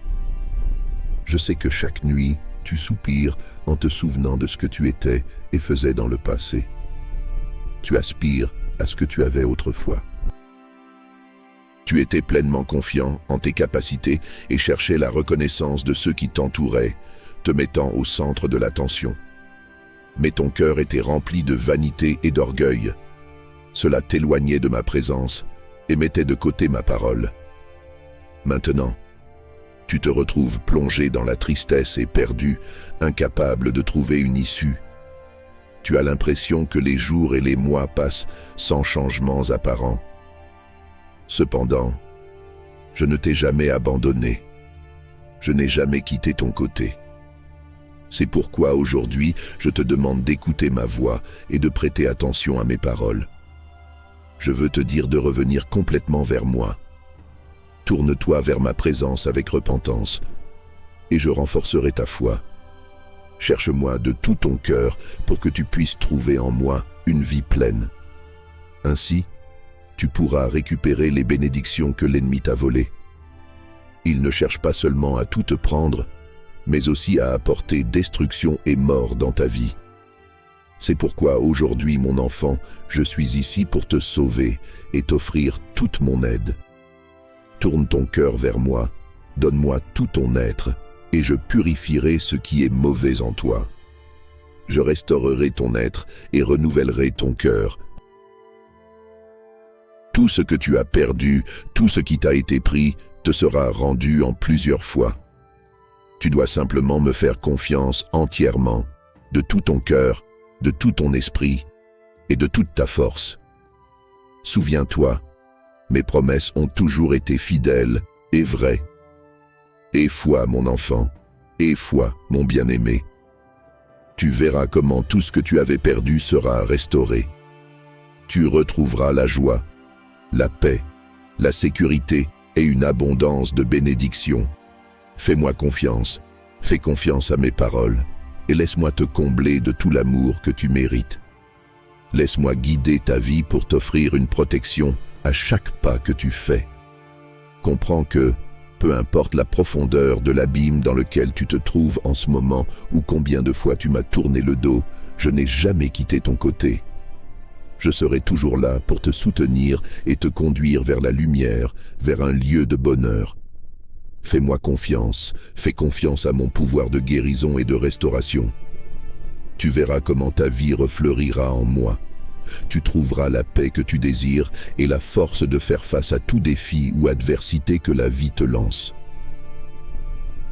Je sais que chaque nuit, tu soupires en te souvenant de ce que tu étais et faisais dans le passé. Tu aspires à ce que tu avais autrefois. Tu étais pleinement confiant en tes capacités et cherchais la reconnaissance de ceux qui t'entouraient, te mettant au centre de l'attention. Mais ton cœur était rempli de vanité et d'orgueil. Cela t'éloignait de ma présence et mettait de côté ma parole. Maintenant, tu te retrouves plongé dans la tristesse et perdu, incapable de trouver une issue. Tu as l'impression que les jours et les mois passent sans changements apparents. Cependant, je ne t'ai jamais abandonné. Je n'ai jamais quitté ton côté. C'est pourquoi aujourd'hui, je te demande d'écouter ma voix et de prêter attention à mes paroles. Je veux te dire de revenir complètement vers moi. Tourne-toi vers ma présence avec repentance, et je renforcerai ta foi. Cherche-moi de tout ton cœur pour que tu puisses trouver en moi une vie pleine. Ainsi, tu pourras récupérer les bénédictions que l'ennemi t'a volées. Il ne cherche pas seulement à tout te prendre, mais aussi à apporter destruction et mort dans ta vie. C'est pourquoi aujourd'hui, mon enfant, je suis ici pour te sauver et t'offrir toute mon aide. Tourne ton cœur vers moi, donne-moi tout ton être, et je purifierai ce qui est mauvais en toi. Je restaurerai ton être et renouvellerai ton cœur. Tout ce que tu as perdu, tout ce qui t'a été pris, te sera rendu en plusieurs fois. Tu dois simplement me faire confiance entièrement, de tout ton cœur, de tout ton esprit et de toute ta force. Souviens-toi, mes promesses ont toujours été fidèles et vraies. Aie foi, mon enfant, aie foi, mon bien-aimé. Tu verras comment tout ce que tu avais perdu sera restauré. Tu retrouveras la joie, la paix, la sécurité et une abondance de bénédictions. Fais-moi confiance, fais confiance à mes paroles et laisse-moi te combler de tout l'amour que tu mérites. Laisse-moi guider ta vie pour t'offrir une protection à chaque pas que tu fais. Comprends que, peu importe la profondeur de l'abîme dans lequel tu te trouves en ce moment ou combien de fois tu m'as tourné le dos, je n'ai jamais quitté ton côté. Je serai toujours là pour te soutenir et te conduire vers la lumière, vers un lieu de bonheur. Fais-moi confiance, fais confiance à mon pouvoir de guérison et de restauration. Tu verras comment ta vie refleurira en moi. Tu trouveras la paix que tu désires et la force de faire face à tout défi ou adversité que la vie te lance.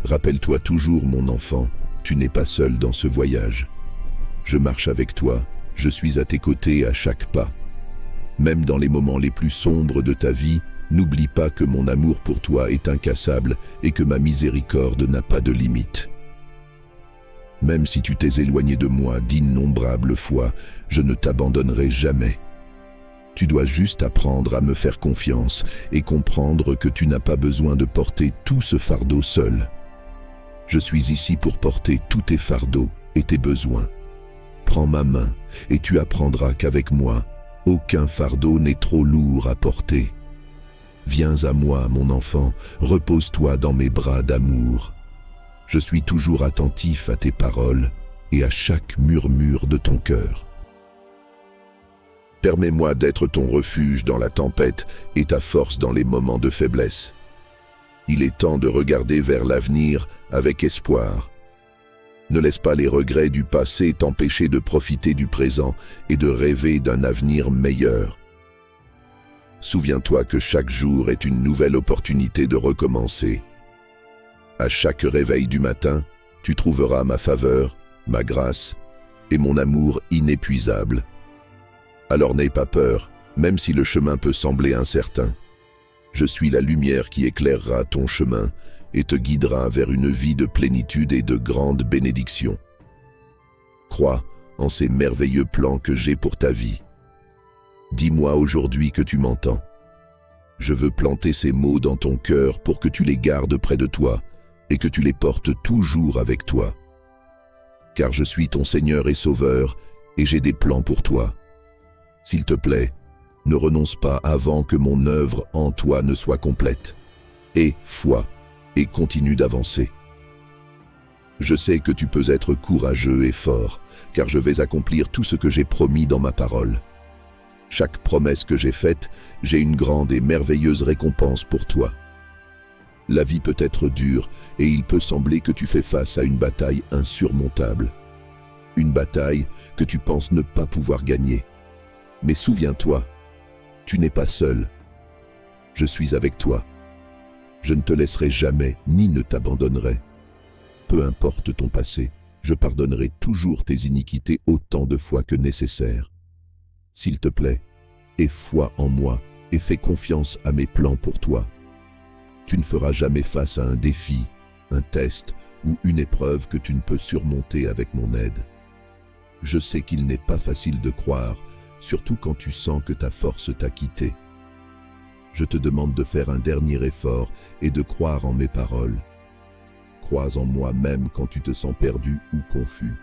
Rappelle-toi toujours, mon enfant, tu n'es pas seul dans ce voyage. Je marche avec toi, je suis à tes côtés à chaque pas. Même dans les moments les plus sombres de ta vie, n'oublie pas que mon amour pour toi est incassable et que ma miséricorde n'a pas de limite. Même si tu t'es éloigné de moi d'innombrables fois, je ne t'abandonnerai jamais. Tu dois juste apprendre à me faire confiance et comprendre que tu n'as pas besoin de porter tout ce fardeau seul. Je suis ici pour porter tous tes fardeaux et tes besoins. Prends ma main et tu apprendras qu'avec moi, aucun fardeau n'est trop lourd à porter. Viens à moi, mon enfant, repose-toi dans mes bras d'amour. Je suis toujours attentif à tes paroles et à chaque murmure de ton cœur. Permets-moi d'être ton refuge dans la tempête et ta force dans les moments de faiblesse. Il est temps de regarder vers l'avenir avec espoir. Ne laisse pas les regrets du passé t'empêcher de profiter du présent et de rêver d'un avenir meilleur. Souviens-toi que chaque jour est une nouvelle opportunité de recommencer. À chaque réveil du matin, tu trouveras ma faveur, ma grâce et mon amour inépuisable. Alors n'aie pas peur, même si le chemin peut sembler incertain. Je suis la lumière qui éclairera ton chemin et te guidera vers une vie de plénitude et de grandes bénédictions. Crois en ces merveilleux plans que j'ai pour ta vie. Dis-moi aujourd'hui que tu m'entends. Je veux planter ces mots dans ton cœur pour que tu les gardes près de toi et que tu les portes toujours avec toi. Car je suis ton Seigneur et Sauveur et j'ai des plans pour toi. S'il te plaît, ne renonce pas avant que mon œuvre en toi ne soit complète. Aie foi et continue d'avancer. Je sais que tu peux être courageux et fort, car je vais accomplir tout ce que j'ai promis dans ma parole. Chaque promesse que j'ai faite, j'ai une grande et merveilleuse récompense pour toi. La vie peut être dure et il peut sembler que tu fais face à une bataille insurmontable. Une bataille que tu penses ne pas pouvoir gagner. Mais souviens-toi Tu n'es pas seul. Je suis avec toi. Je ne te laisserai jamais ni ne t'abandonnerai. Peu importe ton passé, je pardonnerai toujours tes iniquités autant de fois que nécessaire. S'il te plaît, aie foi en moi et fais confiance à mes plans pour toi. Tu ne feras jamais face à un défi, un test ou une épreuve que tu ne peux surmonter avec mon aide. Je sais qu'il n'est pas facile de croire, surtout quand tu sens que ta force t'a quitté. Je te demande de faire un dernier effort et de croire en mes paroles. Crois en moi même quand tu te sens perdu ou confus.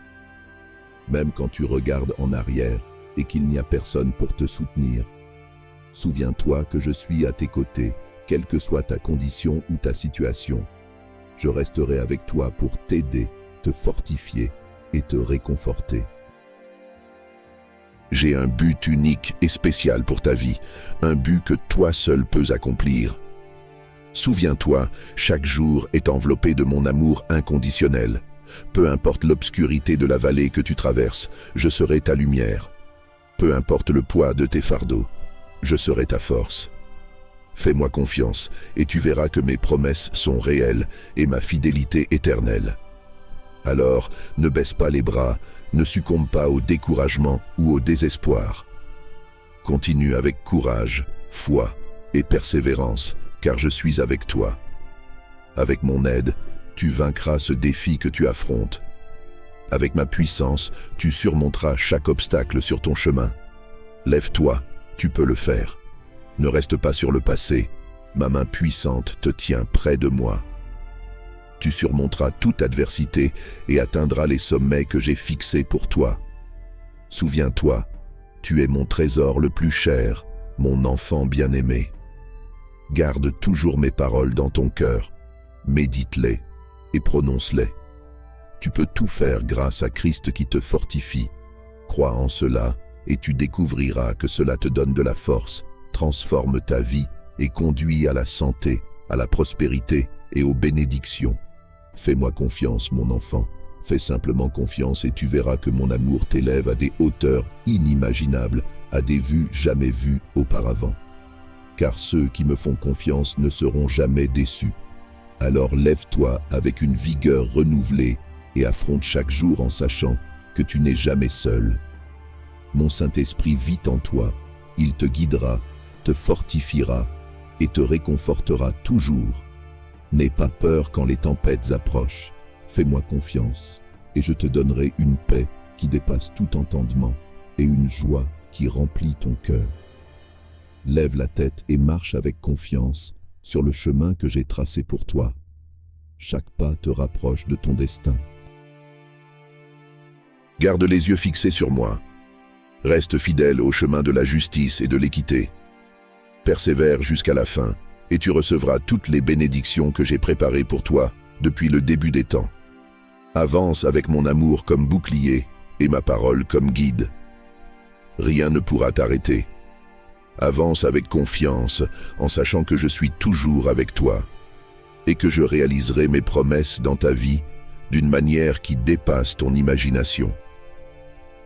Même quand tu regardes en arrière et qu'il n'y a personne pour te soutenir. Souviens-toi que je suis à tes côtés, quelle que soit ta condition ou ta situation. Je resterai avec toi pour t'aider, te fortifier et te réconforter. J'ai un but unique et spécial pour ta vie, un but que toi seul peux accomplir. Souviens-toi, chaque jour est enveloppé de mon amour inconditionnel. Peu importe l'obscurité de la vallée que tu traverses, je serai ta lumière. Peu importe le poids de tes fardeaux, je serai ta force. Fais-moi confiance et tu verras que mes promesses sont réelles et ma fidélité éternelle. Alors, ne baisse pas les bras, ne succombe pas au découragement ou au désespoir. Continue avec courage, foi et persévérance, car je suis avec toi. Avec mon aide, tu vaincras ce défi que tu affrontes. Avec ma puissance, tu surmonteras chaque obstacle sur ton chemin. Lève-toi, tu peux le faire. Ne reste pas sur le passé, ma main puissante te tient près de moi. Tu surmonteras toute adversité et atteindras les sommets que j'ai fixés pour toi. Souviens-toi, tu es mon trésor le plus cher, mon enfant bien-aimé. Garde toujours mes paroles dans ton cœur, médite-les et prononce-les. Tu peux tout faire grâce à Christ qui te fortifie. Crois en cela et tu découvriras que cela te donne de la force, transforme ta vie et conduit à la santé, à la prospérité et aux bénédictions. Fais-moi confiance, mon enfant. Fais simplement confiance et tu verras que mon amour t'élève à des hauteurs inimaginables, à des vues jamais vues auparavant. Car ceux qui me font confiance ne seront jamais déçus. Alors lève-toi avec une vigueur renouvelée et affronte chaque jour en sachant que tu n'es jamais seul. Mon Saint-Esprit vit en toi, il te guidera, te fortifiera et te réconfortera toujours. N'aie pas peur quand les tempêtes approchent. Fais-moi confiance et je te donnerai une paix qui dépasse tout entendement et une joie qui remplit ton cœur. Lève la tête et marche avec confiance sur le chemin que j'ai tracé pour toi. Chaque pas te rapproche de ton destin. Garde les yeux fixés sur moi. Reste fidèle au chemin de la justice et de l'équité. Persévère jusqu'à la fin et tu recevras toutes les bénédictions que j'ai préparées pour toi depuis le début des temps. Avance avec mon amour comme bouclier et ma parole comme guide. Rien ne pourra t'arrêter. Avance avec confiance en sachant que je suis toujours avec toi et que je réaliserai mes promesses dans ta vie d'une manière qui dépasse ton imagination.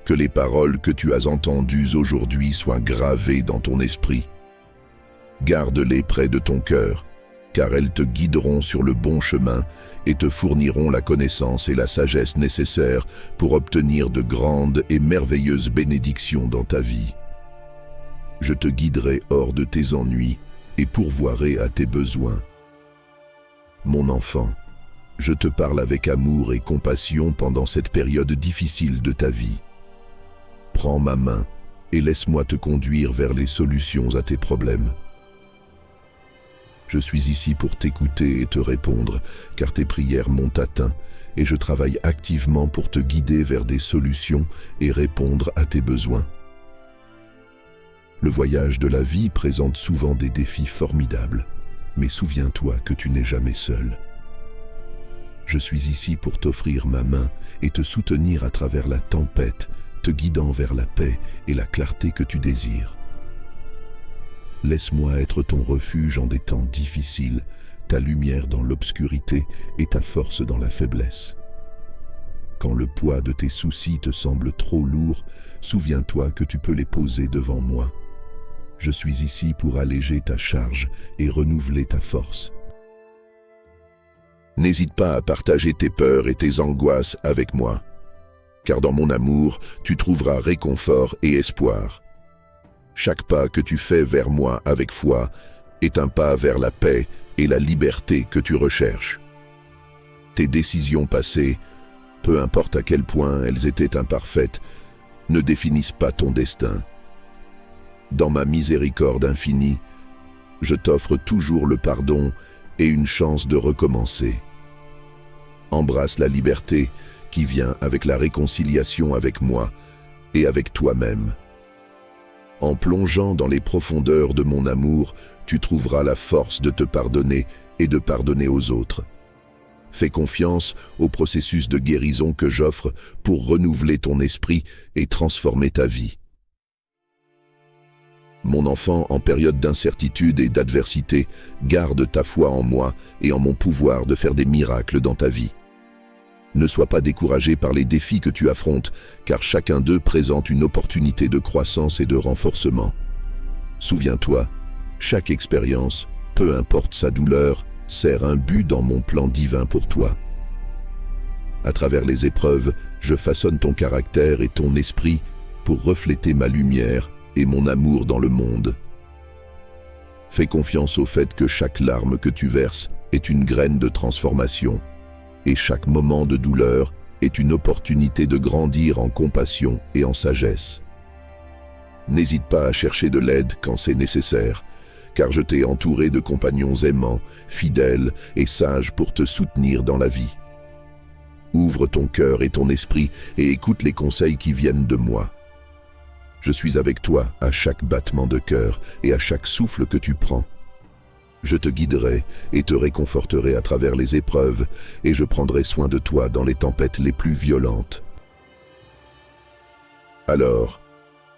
Que les paroles que tu as entendues aujourd'hui soient gravées dans ton esprit. Garde-les près de ton cœur, car elles te guideront sur le bon chemin et te fourniront la connaissance et la sagesse nécessaires pour obtenir de grandes et merveilleuses bénédictions dans ta vie. Je te guiderai hors de tes ennuis et pourvoirai à tes besoins. Mon enfant, je te parle avec amour et compassion pendant cette période difficile de ta vie. Prends ma main et laisse-moi te conduire vers les solutions à tes problèmes. Je suis ici pour t'écouter et te répondre, car tes prières m'ont atteint et je travaille activement pour te guider vers des solutions et répondre à tes besoins. Le voyage de la vie présente souvent des défis formidables, mais souviens-toi que tu n'es jamais seul. Je suis ici pour t'offrir ma main et te soutenir à travers la tempête, te guidant vers la paix et la clarté que tu désires. Laisse-moi être ton refuge en des temps difficiles, ta lumière dans l'obscurité et ta force dans la faiblesse. Quand le poids de tes soucis te semble trop lourd, souviens-toi que tu peux les poser devant moi. Je suis ici pour alléger ta charge et renouveler ta force. N'hésite pas à partager tes peurs et tes angoisses avec moi, car dans mon amour, tu trouveras réconfort et espoir. Chaque pas que tu fais vers moi avec foi est un pas vers la paix et la liberté que tu recherches. Tes décisions passées, peu importe à quel point elles étaient imparfaites, ne définissent pas ton destin. Dans ma miséricorde infinie, je t'offre toujours le pardon et une chance de recommencer. Embrasse la liberté qui vient avec la réconciliation avec moi et avec toi-même. En plongeant dans les profondeurs de mon amour, tu trouveras la force de te pardonner et de pardonner aux autres. Fais confiance au processus de guérison que j'offre pour renouveler ton esprit et transformer ta vie. Mon enfant, en période d'incertitude et d'adversité, garde ta foi en moi et en mon pouvoir de faire des miracles dans ta vie. Ne sois pas découragé par les défis que tu affrontes, car chacun d'eux présente une opportunité de croissance et de renforcement. Souviens-toi, chaque expérience, peu importe sa douleur, sert un but dans mon plan divin pour toi. À travers les épreuves, je façonne ton caractère et ton esprit pour refléter ma lumière et mon amour dans le monde. Fais confiance au fait que chaque larme que tu verses est une graine de transformation, et chaque moment de douleur est une opportunité de grandir en compassion et en sagesse. N'hésite pas à chercher de l'aide quand c'est nécessaire, car je t'ai entouré de compagnons aimants, fidèles et sages pour te soutenir dans la vie. Ouvre ton cœur et ton esprit et écoute les conseils qui viennent de moi. Je suis avec toi à chaque battement de cœur et à chaque souffle que tu prends. Je te guiderai et te réconforterai à travers les épreuves et je prendrai soin de toi dans les tempêtes les plus violentes. Alors,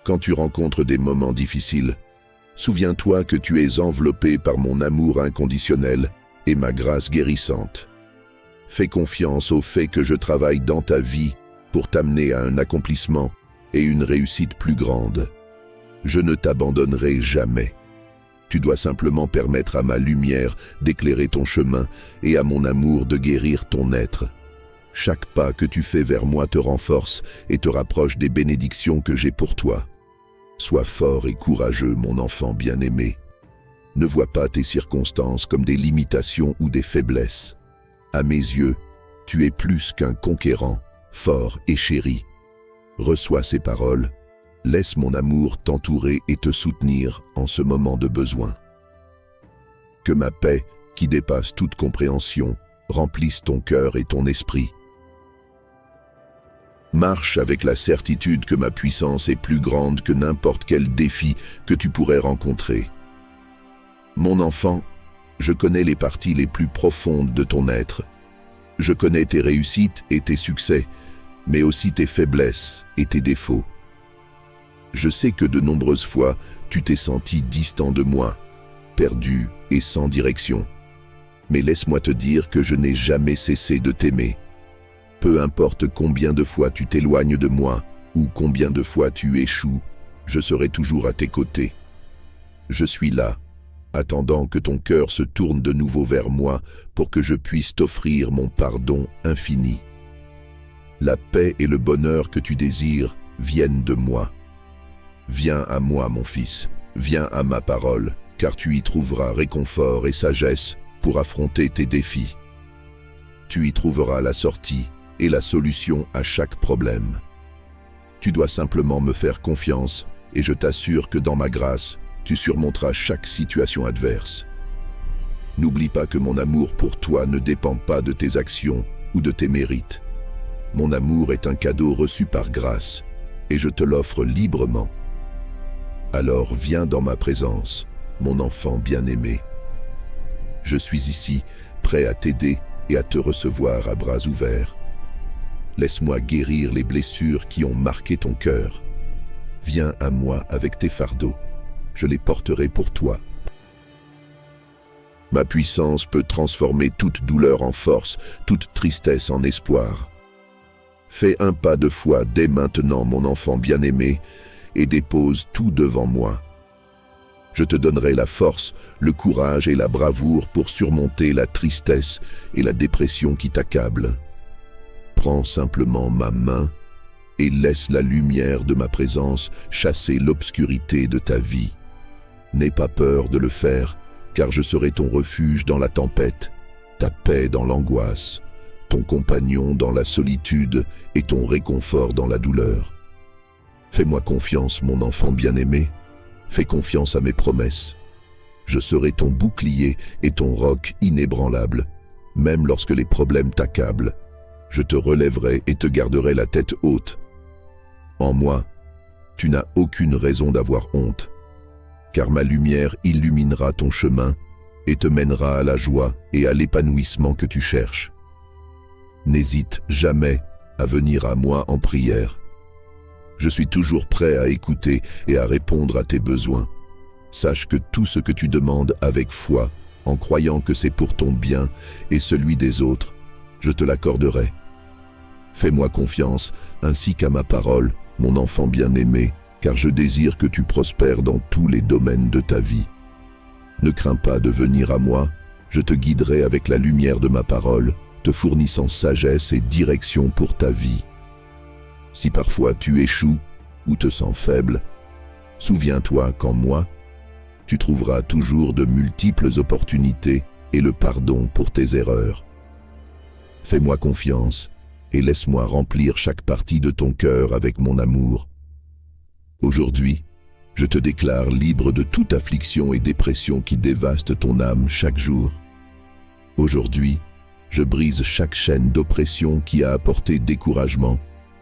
quand tu rencontres des moments difficiles, souviens-toi que tu es enveloppé par mon amour inconditionnel et ma grâce guérissante. Fais confiance au fait que je travaille dans ta vie pour t'amener à un accomplissement et une réussite plus grande. Je ne t'abandonnerai jamais. Tu dois simplement permettre à ma lumière d'éclairer ton chemin et à mon amour de guérir ton être. Chaque pas que tu fais vers moi te renforce et te rapproche des bénédictions que j'ai pour toi. Sois fort et courageux, mon enfant bien-aimé. Ne vois pas tes circonstances comme des limitations ou des faiblesses. À mes yeux, tu es plus qu'un conquérant, fort et chéri. Reçois ces paroles, laisse mon amour t'entourer et te soutenir en ce moment de besoin. Que ma paix, qui dépasse toute compréhension, remplisse ton cœur et ton esprit. Marche avec la certitude que ma puissance est plus grande que n'importe quel défi que tu pourrais rencontrer. Mon enfant, je connais les parties les plus profondes de ton être. Je connais tes réussites et tes succès, mais aussi tes faiblesses et tes défauts. Je sais que de nombreuses fois, tu t'es senti distant de moi, perdu et sans direction. Mais laisse-moi te dire que je n'ai jamais cessé de t'aimer. Peu importe combien de fois tu t'éloignes de moi ou combien de fois tu échoues, je serai toujours à tes côtés. Je suis là, attendant que ton cœur se tourne de nouveau vers moi pour que je puisse t'offrir mon pardon infini. La paix et le bonheur que tu désires viennent de moi. Viens à moi, mon fils, viens à ma parole, car tu y trouveras réconfort et sagesse pour affronter tes défis. Tu y trouveras la sortie et la solution à chaque problème. Tu dois simplement me faire confiance et je t'assure que dans ma grâce, tu surmonteras chaque situation adverse. N'oublie pas que mon amour pour toi ne dépend pas de tes actions ou de tes mérites. Mon amour est un cadeau reçu par grâce et je te l'offre librement. Alors viens dans ma présence, mon enfant bien-aimé. Je suis ici, prêt à t'aider et à te recevoir à bras ouverts. Laisse-moi guérir les blessures qui ont marqué ton cœur. Viens à moi avec tes fardeaux, je les porterai pour toi. Ma puissance peut transformer toute douleur en force, toute tristesse en espoir. Fais un pas de foi dès maintenant, mon enfant bien-aimé, et dépose tout devant moi. Je te donnerai la force, le courage et la bravoure pour surmonter la tristesse et la dépression qui t'accablent. Prends simplement ma main et laisse la lumière de ma présence chasser l'obscurité de ta vie. N'aie pas peur de le faire, car je serai ton refuge dans la tempête, ta paix dans l'angoisse, ton compagnon dans la solitude et ton réconfort dans la douleur. Fais-moi confiance, mon enfant bien-aimé. Fais confiance à mes promesses. Je serai ton bouclier et ton roc inébranlable. Même lorsque les problèmes t'accablent, je te relèverai et te garderai la tête haute. En moi, tu n'as aucune raison d'avoir honte, car ma lumière illuminera ton chemin et te mènera à la joie et à l'épanouissement que tu cherches. N'hésite jamais à venir à moi en prière. Je suis toujours prêt à écouter et à répondre à tes besoins. Sache que tout ce que tu demandes avec foi, en croyant que c'est pour ton bien et celui des autres, je te l'accorderai. Fais-moi confiance, ainsi qu'à ma parole, mon enfant bien-aimé, car je désire que tu prospères dans tous les domaines de ta vie. Ne crains pas de venir à moi, je te guiderai avec la lumière de ma parole, te fournissant sagesse et direction pour ta vie. Si parfois tu échoues ou te sens faible, souviens-toi qu'en moi, tu trouveras toujours de multiples opportunités et le pardon pour tes erreurs. Fais-moi confiance et laisse-moi remplir chaque partie de ton cœur avec mon amour. Aujourd'hui, je te déclare libre de toute affliction et dépression qui dévaste ton âme chaque jour. Aujourd'hui, je brise chaque chaîne d'oppression qui a apporté découragement,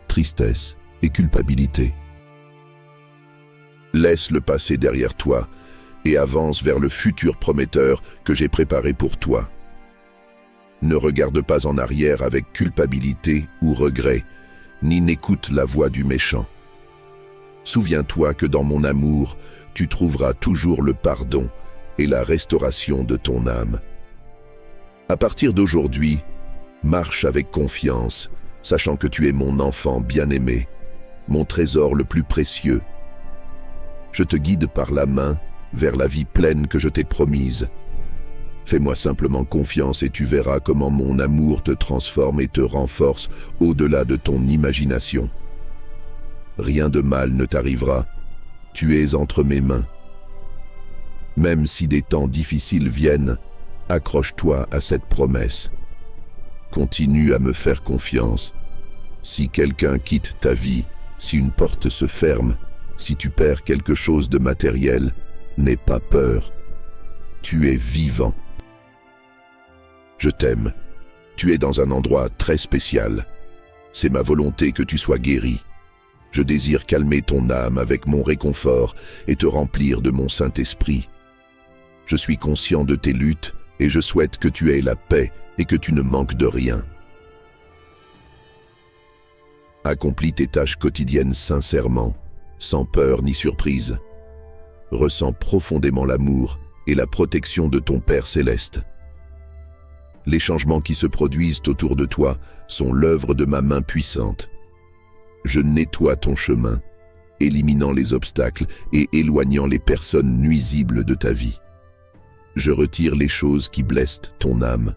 tristesse et culpabilité. Laisse le passé derrière toi et avance vers le futur prometteur que j'ai préparé pour toi. Ne regarde pas en arrière avec culpabilité ou regret, ni n'écoute la voix du méchant. Souviens-toi que dans mon amour, tu trouveras toujours le pardon et la restauration de ton âme. À partir d'aujourd'hui, marche avec confiance, sachant que tu es mon enfant bien-aimé, mon trésor le plus précieux. Je te guide par la main vers la vie pleine que je t'ai promise. Fais-moi simplement confiance et tu verras comment mon amour te transforme et te renforce au-delà de ton imagination. Rien de mal ne t'arrivera, tu es entre mes mains. Même si des temps difficiles viennent, accroche-toi à cette promesse. Continue à me faire confiance. Si quelqu'un quitte ta vie, si une porte se ferme, si tu perds quelque chose de matériel, n'aie pas peur. Tu es vivant. Je t'aime. Tu es dans un endroit très spécial. C'est ma volonté que tu sois guéri. Je désire calmer ton âme avec mon réconfort et te remplir de mon Saint-Esprit. Je suis conscient de tes luttes et je souhaite que tu aies la paix et que tu ne manques de rien. Accomplis tes tâches quotidiennes sincèrement, sans peur ni surprise. Ressens profondément l'amour et la protection de ton Père céleste. Les changements qui se produisent autour de toi sont l'œuvre de ma main puissante. Je nettoie ton chemin, éliminant les obstacles et éloignant les personnes nuisibles de ta vie. Je retire les choses qui blessent ton âme.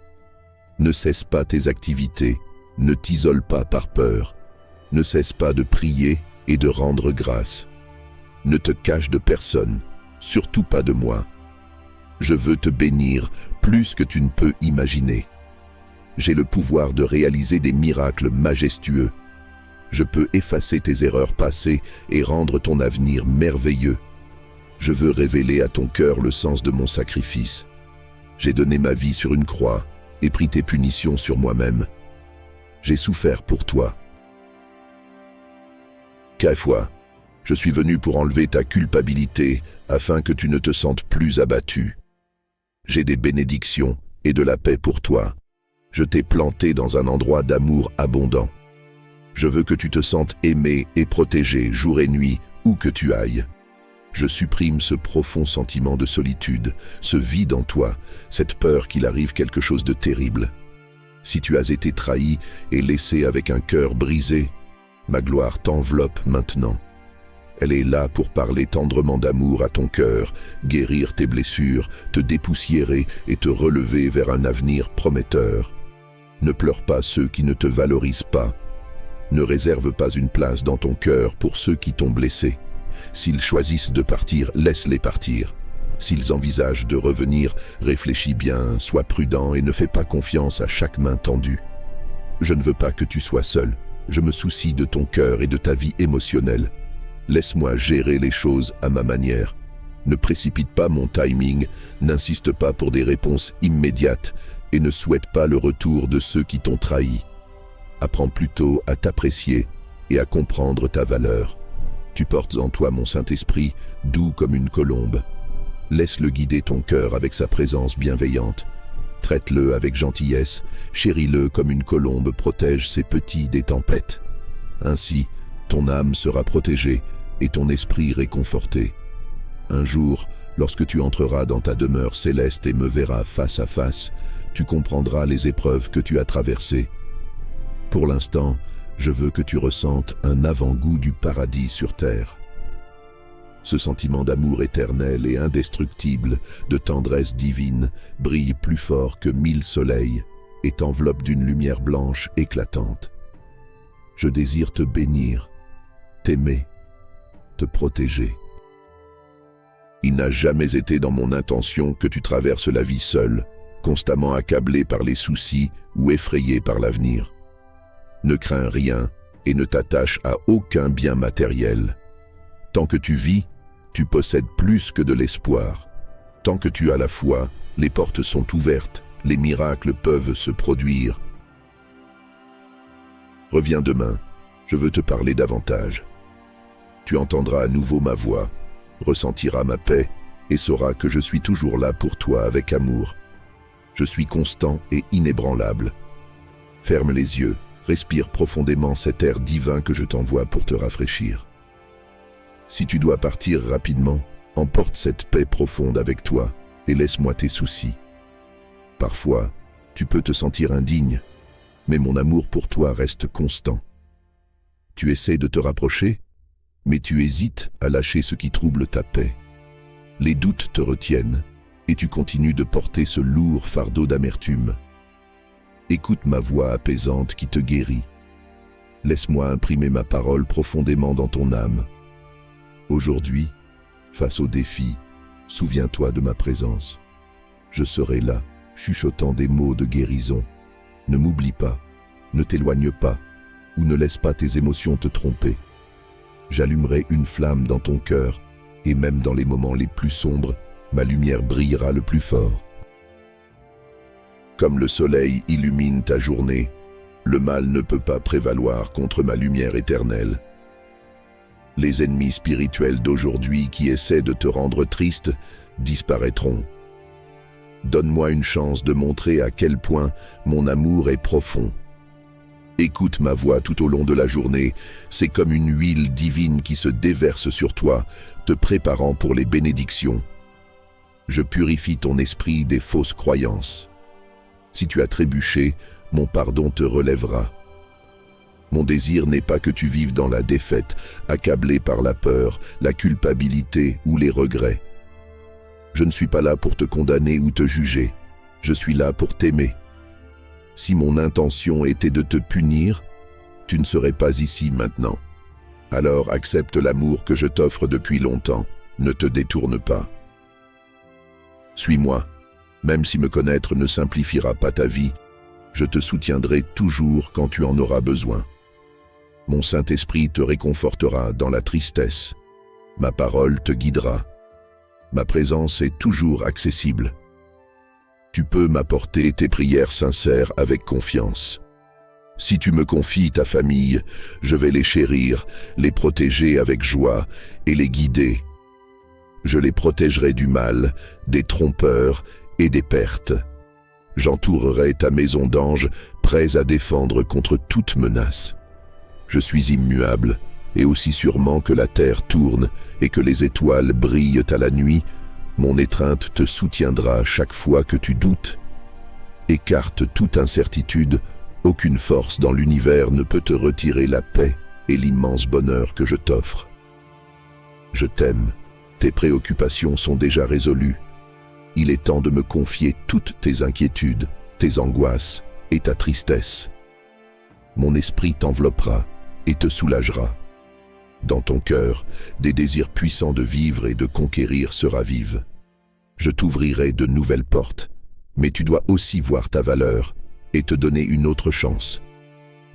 Ne cesse pas tes activités, ne t'isole pas par peur. Ne cesse pas de prier et de rendre grâce. Ne te cache de personne, surtout pas de moi. Je veux te bénir plus que tu ne peux imaginer. J'ai le pouvoir de réaliser des miracles majestueux. Je peux effacer tes erreurs passées et rendre ton avenir merveilleux. Je veux révéler à ton cœur le sens de mon sacrifice. J'ai donné ma vie sur une croix et pris tes punitions sur moi-même. J'ai souffert pour toi. Quelquefois, je suis venu pour enlever ta culpabilité afin que tu ne te sentes plus abattu. J'ai des bénédictions et de la paix pour toi. Je t'ai planté dans un endroit d'amour abondant. Je veux que tu te sentes aimé et protégé jour et nuit, où que tu ailles. Je supprime ce profond sentiment de solitude, ce vide en toi, cette peur qu'il arrive quelque chose de terrible. Si tu as été trahi et laissé avec un cœur brisé, ma gloire t'enveloppe maintenant. Elle est là pour parler tendrement d'amour à ton cœur, guérir tes blessures, te dépoussiérer et te relever vers un avenir prometteur. Ne pleure pas ceux qui ne te valorisent pas. Ne réserve pas une place dans ton cœur pour ceux qui t'ont blessé. S'ils choisissent de partir, laisse-les partir. S'ils envisagent de revenir, réfléchis bien, sois prudent et ne fais pas confiance à chaque main tendue. Je ne veux pas que tu sois seul. Je me soucie de ton cœur et de ta vie émotionnelle. Laisse-moi gérer les choses à ma manière. Ne précipite pas mon timing, n'insiste pas pour des réponses immédiates et ne souhaite pas le retour de ceux qui t'ont trahi. Apprends plutôt à t'apprécier et à comprendre ta valeur. Tu portes en toi mon Saint-Esprit, doux comme une colombe. Laisse-le guider ton cœur avec sa présence bienveillante. Traite-le avec gentillesse, chéris-le comme une colombe protège ses petits des tempêtes. Ainsi, ton âme sera protégée et ton esprit réconforté. Un jour, lorsque tu entreras dans ta demeure céleste et me verras face à face, tu comprendras les épreuves que tu as traversées. Pour l'instant, je veux que tu ressentes un avant-goût du paradis sur terre. Ce sentiment d'amour éternel et indestructible, de tendresse divine, brille plus fort que 1000 soleils et t'enveloppe d'une lumière blanche éclatante. Je désire te bénir, t'aimer, te protéger. Il n'a jamais été dans mon intention que tu traverses la vie seule, constamment accablé par les soucis ou effrayé par l'avenir. Ne crains rien et ne t'attache à aucun bien matériel. Tant que tu vis, tu possèdes plus que de l'espoir. Tant que tu as la foi, les portes sont ouvertes, les miracles peuvent se produire. Reviens demain, je veux te parler davantage. Tu entendras à nouveau ma voix, ressentiras ma paix et sauras que je suis toujours là pour toi avec amour. Je suis constant et inébranlable. Ferme les yeux, respire profondément cet air divin que je t'envoie pour te rafraîchir. Si tu dois partir rapidement, emporte cette paix profonde avec toi et laisse-moi tes soucis. Parfois, tu peux te sentir indigne, mais mon amour pour toi reste constant. Tu essaies de te rapprocher, mais tu hésites à lâcher ce qui trouble ta paix. Les doutes te retiennent et tu continues de porter ce lourd fardeau d'amertume. Écoute ma voix apaisante qui te guérit. Laisse-moi imprimer ma parole profondément dans ton âme. Aujourd'hui, face aux défis, souviens-toi de ma présence. Je serai là, chuchotant des mots de guérison. Ne m'oublie pas, ne t'éloigne pas, ou ne laisse pas tes émotions te tromper. J'allumerai une flamme dans ton cœur, et même dans les moments les plus sombres, ma lumière brillera le plus fort. Comme le soleil illumine ta journée, le mal ne peut pas prévaloir contre ma lumière éternelle. Les ennemis spirituels d'aujourd'hui qui essaient de te rendre triste disparaîtront. Donne-moi une chance de montrer à quel point mon amour est profond. Écoute ma voix tout au long de la journée, c'est comme une huile divine qui se déverse sur toi, te préparant pour les bénédictions. Je purifie ton esprit des fausses croyances. Si tu as trébuché, mon pardon te relèvera. Mon désir n'est pas que tu vives dans la défaite, accablé par la peur, la culpabilité ou les regrets. Je ne suis pas là pour te condamner ou te juger. Je suis là pour t'aimer. Si mon intention était de te punir, tu ne serais pas ici maintenant. Alors accepte l'amour que je t'offre depuis longtemps. Ne te détourne pas. Suis-moi. Même si me connaître ne simplifiera pas ta vie, je te soutiendrai toujours quand tu en auras besoin. Mon Saint-Esprit te réconfortera dans la tristesse. Ma parole te guidera. Ma présence est toujours accessible. Tu peux m'apporter tes prières sincères avec confiance. Si tu me confies ta famille, je vais les chérir, les protéger avec joie et les guider. Je les protégerai du mal, des trompeurs et des pertes. J'entourerai ta maison d'anges, prêts à défendre contre toute menace. Je suis immuable, et aussi sûrement que la terre tourne et que les étoiles brillent à la nuit, mon étreinte te soutiendra chaque fois que tu doutes. Écarte toute incertitude, aucune force dans l'univers ne peut te retirer la paix et l'immense bonheur que je t'offre. Je t'aime. Tes préoccupations sont déjà résolues. Il est temps de me confier toutes tes inquiétudes, tes angoisses et ta tristesse. Mon esprit t'enveloppera et te soulagera. Dans ton cœur, des désirs puissants de vivre et de conquérir se ravivent. Je t'ouvrirai de nouvelles portes, mais tu dois aussi voir ta valeur et te donner une autre chance.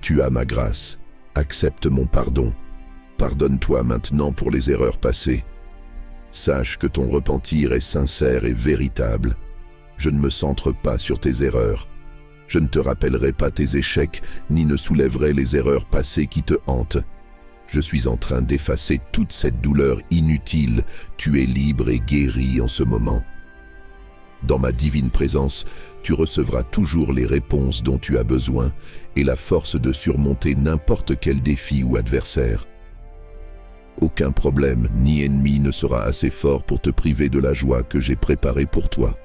Tu as ma grâce, accepte mon pardon. Pardonne-toi maintenant pour les erreurs passées. Sache que ton repentir est sincère et véritable. Je ne me centre pas sur tes erreurs. Je ne te rappellerai pas tes échecs, ni ne soulèverai les erreurs passées qui te hantent. Je suis en train d'effacer toute cette douleur inutile. Tu es libre et guéri en ce moment. Dans ma divine présence, tu recevras toujours les réponses dont tu as besoin et la force de surmonter n'importe quel défi ou adversaire. Aucun problème ni ennemi ne sera assez fort pour te priver de la joie que j'ai préparée pour toi.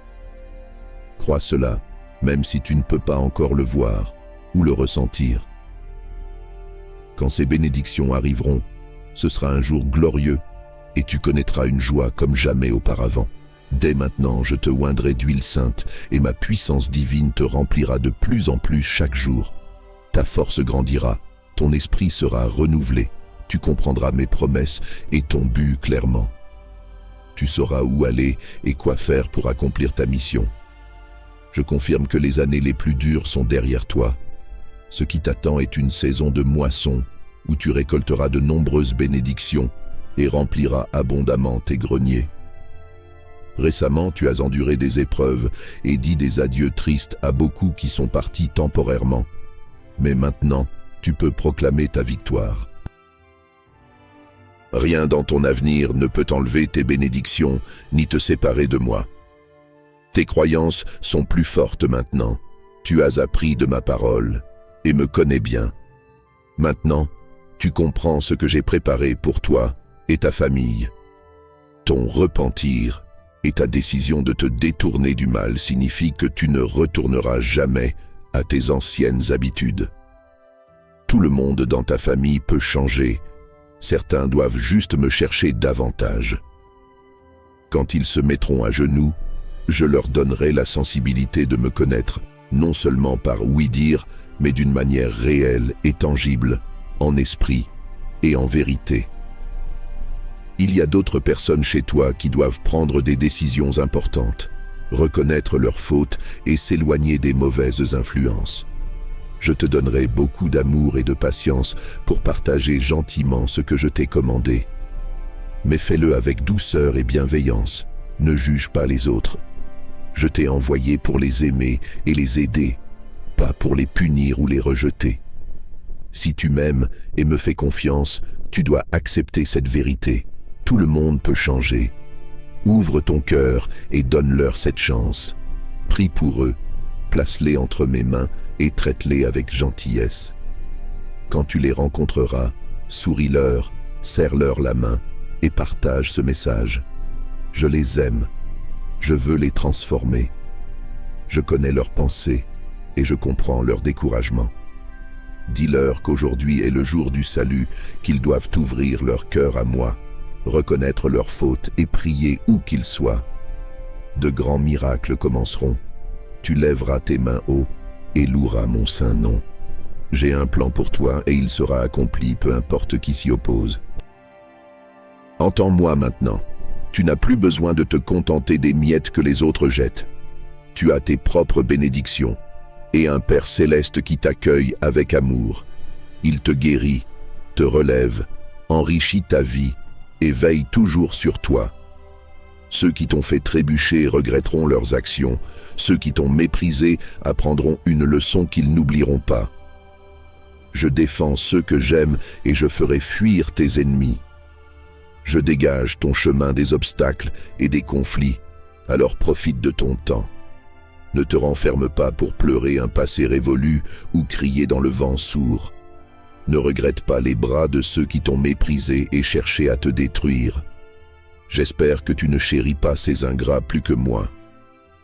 Crois cela, même si tu ne peux pas encore le voir ou le ressentir. Quand ces bénédictions arriveront, ce sera un jour glorieux et tu connaîtras une joie comme jamais auparavant. Dès maintenant, je te oindrai d'huile sainte et ma puissance divine te remplira de plus en plus chaque jour. Ta force grandira, ton esprit sera renouvelé, tu comprendras mes promesses et ton but clairement. Tu sauras où aller et quoi faire pour accomplir ta mission. Je confirme que les années les plus dures sont derrière toi. Ce qui t'attend est une saison de moisson où tu récolteras de nombreuses bénédictions et rempliras abondamment tes greniers. Récemment, tu as enduré des épreuves et dit des adieux tristes à beaucoup qui sont partis temporairement. Mais maintenant, tu peux proclamer ta victoire. Rien dans ton avenir ne peut enlever tes bénédictions ni te séparer de moi. Tes croyances sont plus fortes maintenant. Tu as appris de ma parole et me connais bien. Maintenant, tu comprends ce que j'ai préparé pour toi et ta famille. Ton repentir et ta décision de te détourner du mal signifie que tu ne retourneras jamais à tes anciennes habitudes. Tout le monde dans ta famille peut changer. Certains doivent juste me chercher davantage. Quand ils se mettront à genoux, je leur donnerai la sensibilité de me connaître, non seulement par ouï-dire, mais d'une manière réelle et tangible, en esprit et en vérité. Il y a d'autres personnes chez toi qui doivent prendre des décisions importantes, reconnaître leurs fautes et s'éloigner des mauvaises influences. Je te donnerai beaucoup d'amour et de patience pour partager gentiment ce que je t'ai commandé. Mais fais-le avec douceur et bienveillance, ne juge pas les autres. Je t'ai envoyé pour les aimer et les aider, pas pour les punir ou les rejeter. Si tu m'aimes et me fais confiance, tu dois accepter cette vérité. Tout le monde peut changer. Ouvre ton cœur et donne-leur cette chance. Prie pour eux, place-les entre mes mains et traite-les avec gentillesse. Quand tu les rencontreras, souris-leur, serre-leur la main et partage ce message. Je les aime. Je veux les transformer. Je connais leurs pensées et je comprends leur découragement. Dis-leur qu'aujourd'hui est le jour du salut, qu'ils doivent ouvrir leur cœur à moi, reconnaître leurs fautes et prier où qu'ils soient. De grands miracles commenceront. Tu lèveras tes mains haut et loueras mon saint nom. J'ai un plan pour toi et il sera accompli, peu importe qui s'y oppose. Entends-moi maintenant. Tu n'as plus besoin de te contenter des miettes que les autres jettent. Tu as tes propres bénédictions et un Père céleste qui t'accueille avec amour. Il te guérit, te relève, enrichit ta vie et veille toujours sur toi. Ceux qui t'ont fait trébucher regretteront leurs actions. Ceux qui t'ont méprisé apprendront une leçon qu'ils n'oublieront pas. Je défends ceux que j'aime et je ferai fuir tes ennemis. Je dégage ton chemin des obstacles et des conflits, alors profite de ton temps. Ne te renferme pas pour pleurer un passé révolu ou crier dans le vent sourd. Ne regrette pas les bras de ceux qui t'ont méprisé et cherché à te détruire. J'espère que tu ne chéris pas ces ingrats plus que moi.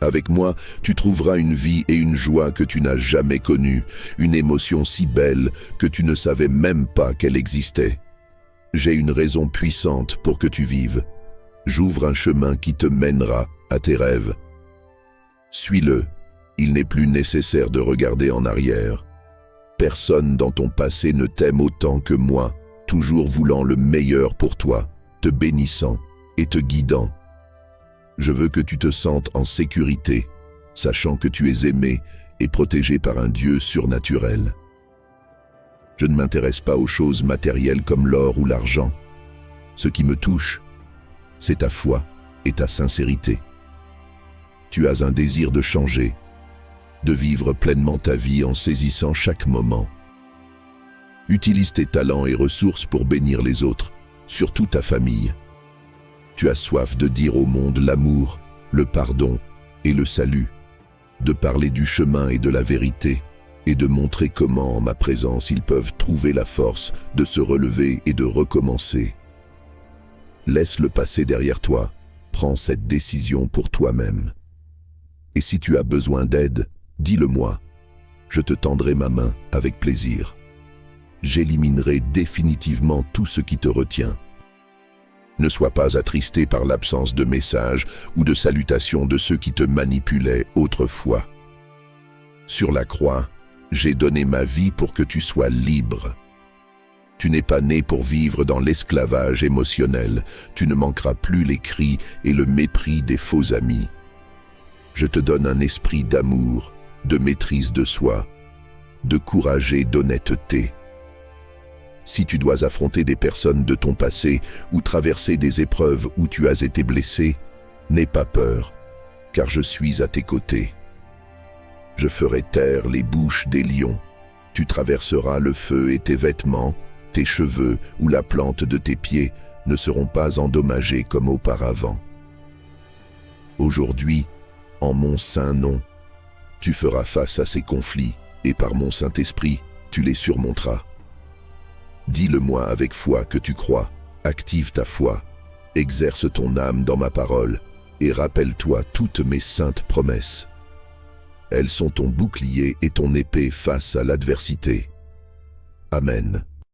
Avec moi, tu trouveras une vie et une joie que tu n'as jamais connues, une émotion si belle que tu ne savais même pas qu'elle existait. J'ai une raison puissante pour que tu vives. J'ouvre un chemin qui te mènera à tes rêves. Suis-le. Il n'est plus nécessaire de regarder en arrière. Personne dans ton passé ne t'aime autant que moi, toujours voulant le meilleur pour toi, te bénissant et te guidant. Je veux que tu te sentes en sécurité, sachant que tu es aimé et protégé par un Dieu surnaturel. Je ne m'intéresse pas aux choses matérielles comme l'or ou l'argent. Ce qui me touche, c'est ta foi et ta sincérité. Tu as un désir de changer, de vivre pleinement ta vie en saisissant chaque moment. Utilise tes talents et ressources pour bénir les autres, surtout ta famille. Tu as soif de dire au monde l'amour, le pardon et le salut, de parler du chemin et de la vérité, et de montrer comment, en ma présence, ils peuvent trouver la force de se relever et de recommencer. Laisse le passé derrière toi, prends cette décision pour toi-même. Et si tu as besoin d'aide, dis-le-moi, je te tendrai ma main avec plaisir. J'éliminerai définitivement tout ce qui te retient. Ne sois pas attristé par l'absence de messages ou de salutations de ceux qui te manipulaient autrefois. Sur la croix, j'ai donné ma vie pour que tu sois libre. Tu n'es pas né pour vivre dans l'esclavage émotionnel. Tu ne manqueras plus les cris et le mépris des faux amis. Je te donne un esprit d'amour, de maîtrise de soi, de courage et d'honnêteté. Si tu dois affronter des personnes de ton passé ou traverser des épreuves où tu as été blessé, n'aie pas peur, car je suis à tes côtés. Je ferai taire les bouches des lions. Tu traverseras le feu et tes vêtements, tes cheveux ou la plante de tes pieds ne seront pas endommagés comme auparavant. Aujourd'hui, en mon saint nom, tu feras face à ces conflits et par mon Saint-Esprit, tu les surmonteras. Dis-le-moi avec foi que tu crois, active ta foi, exerce ton âme dans ma parole et rappelle-toi toutes mes saintes promesses. Elles sont ton bouclier et ton épée face à l'adversité. Amen.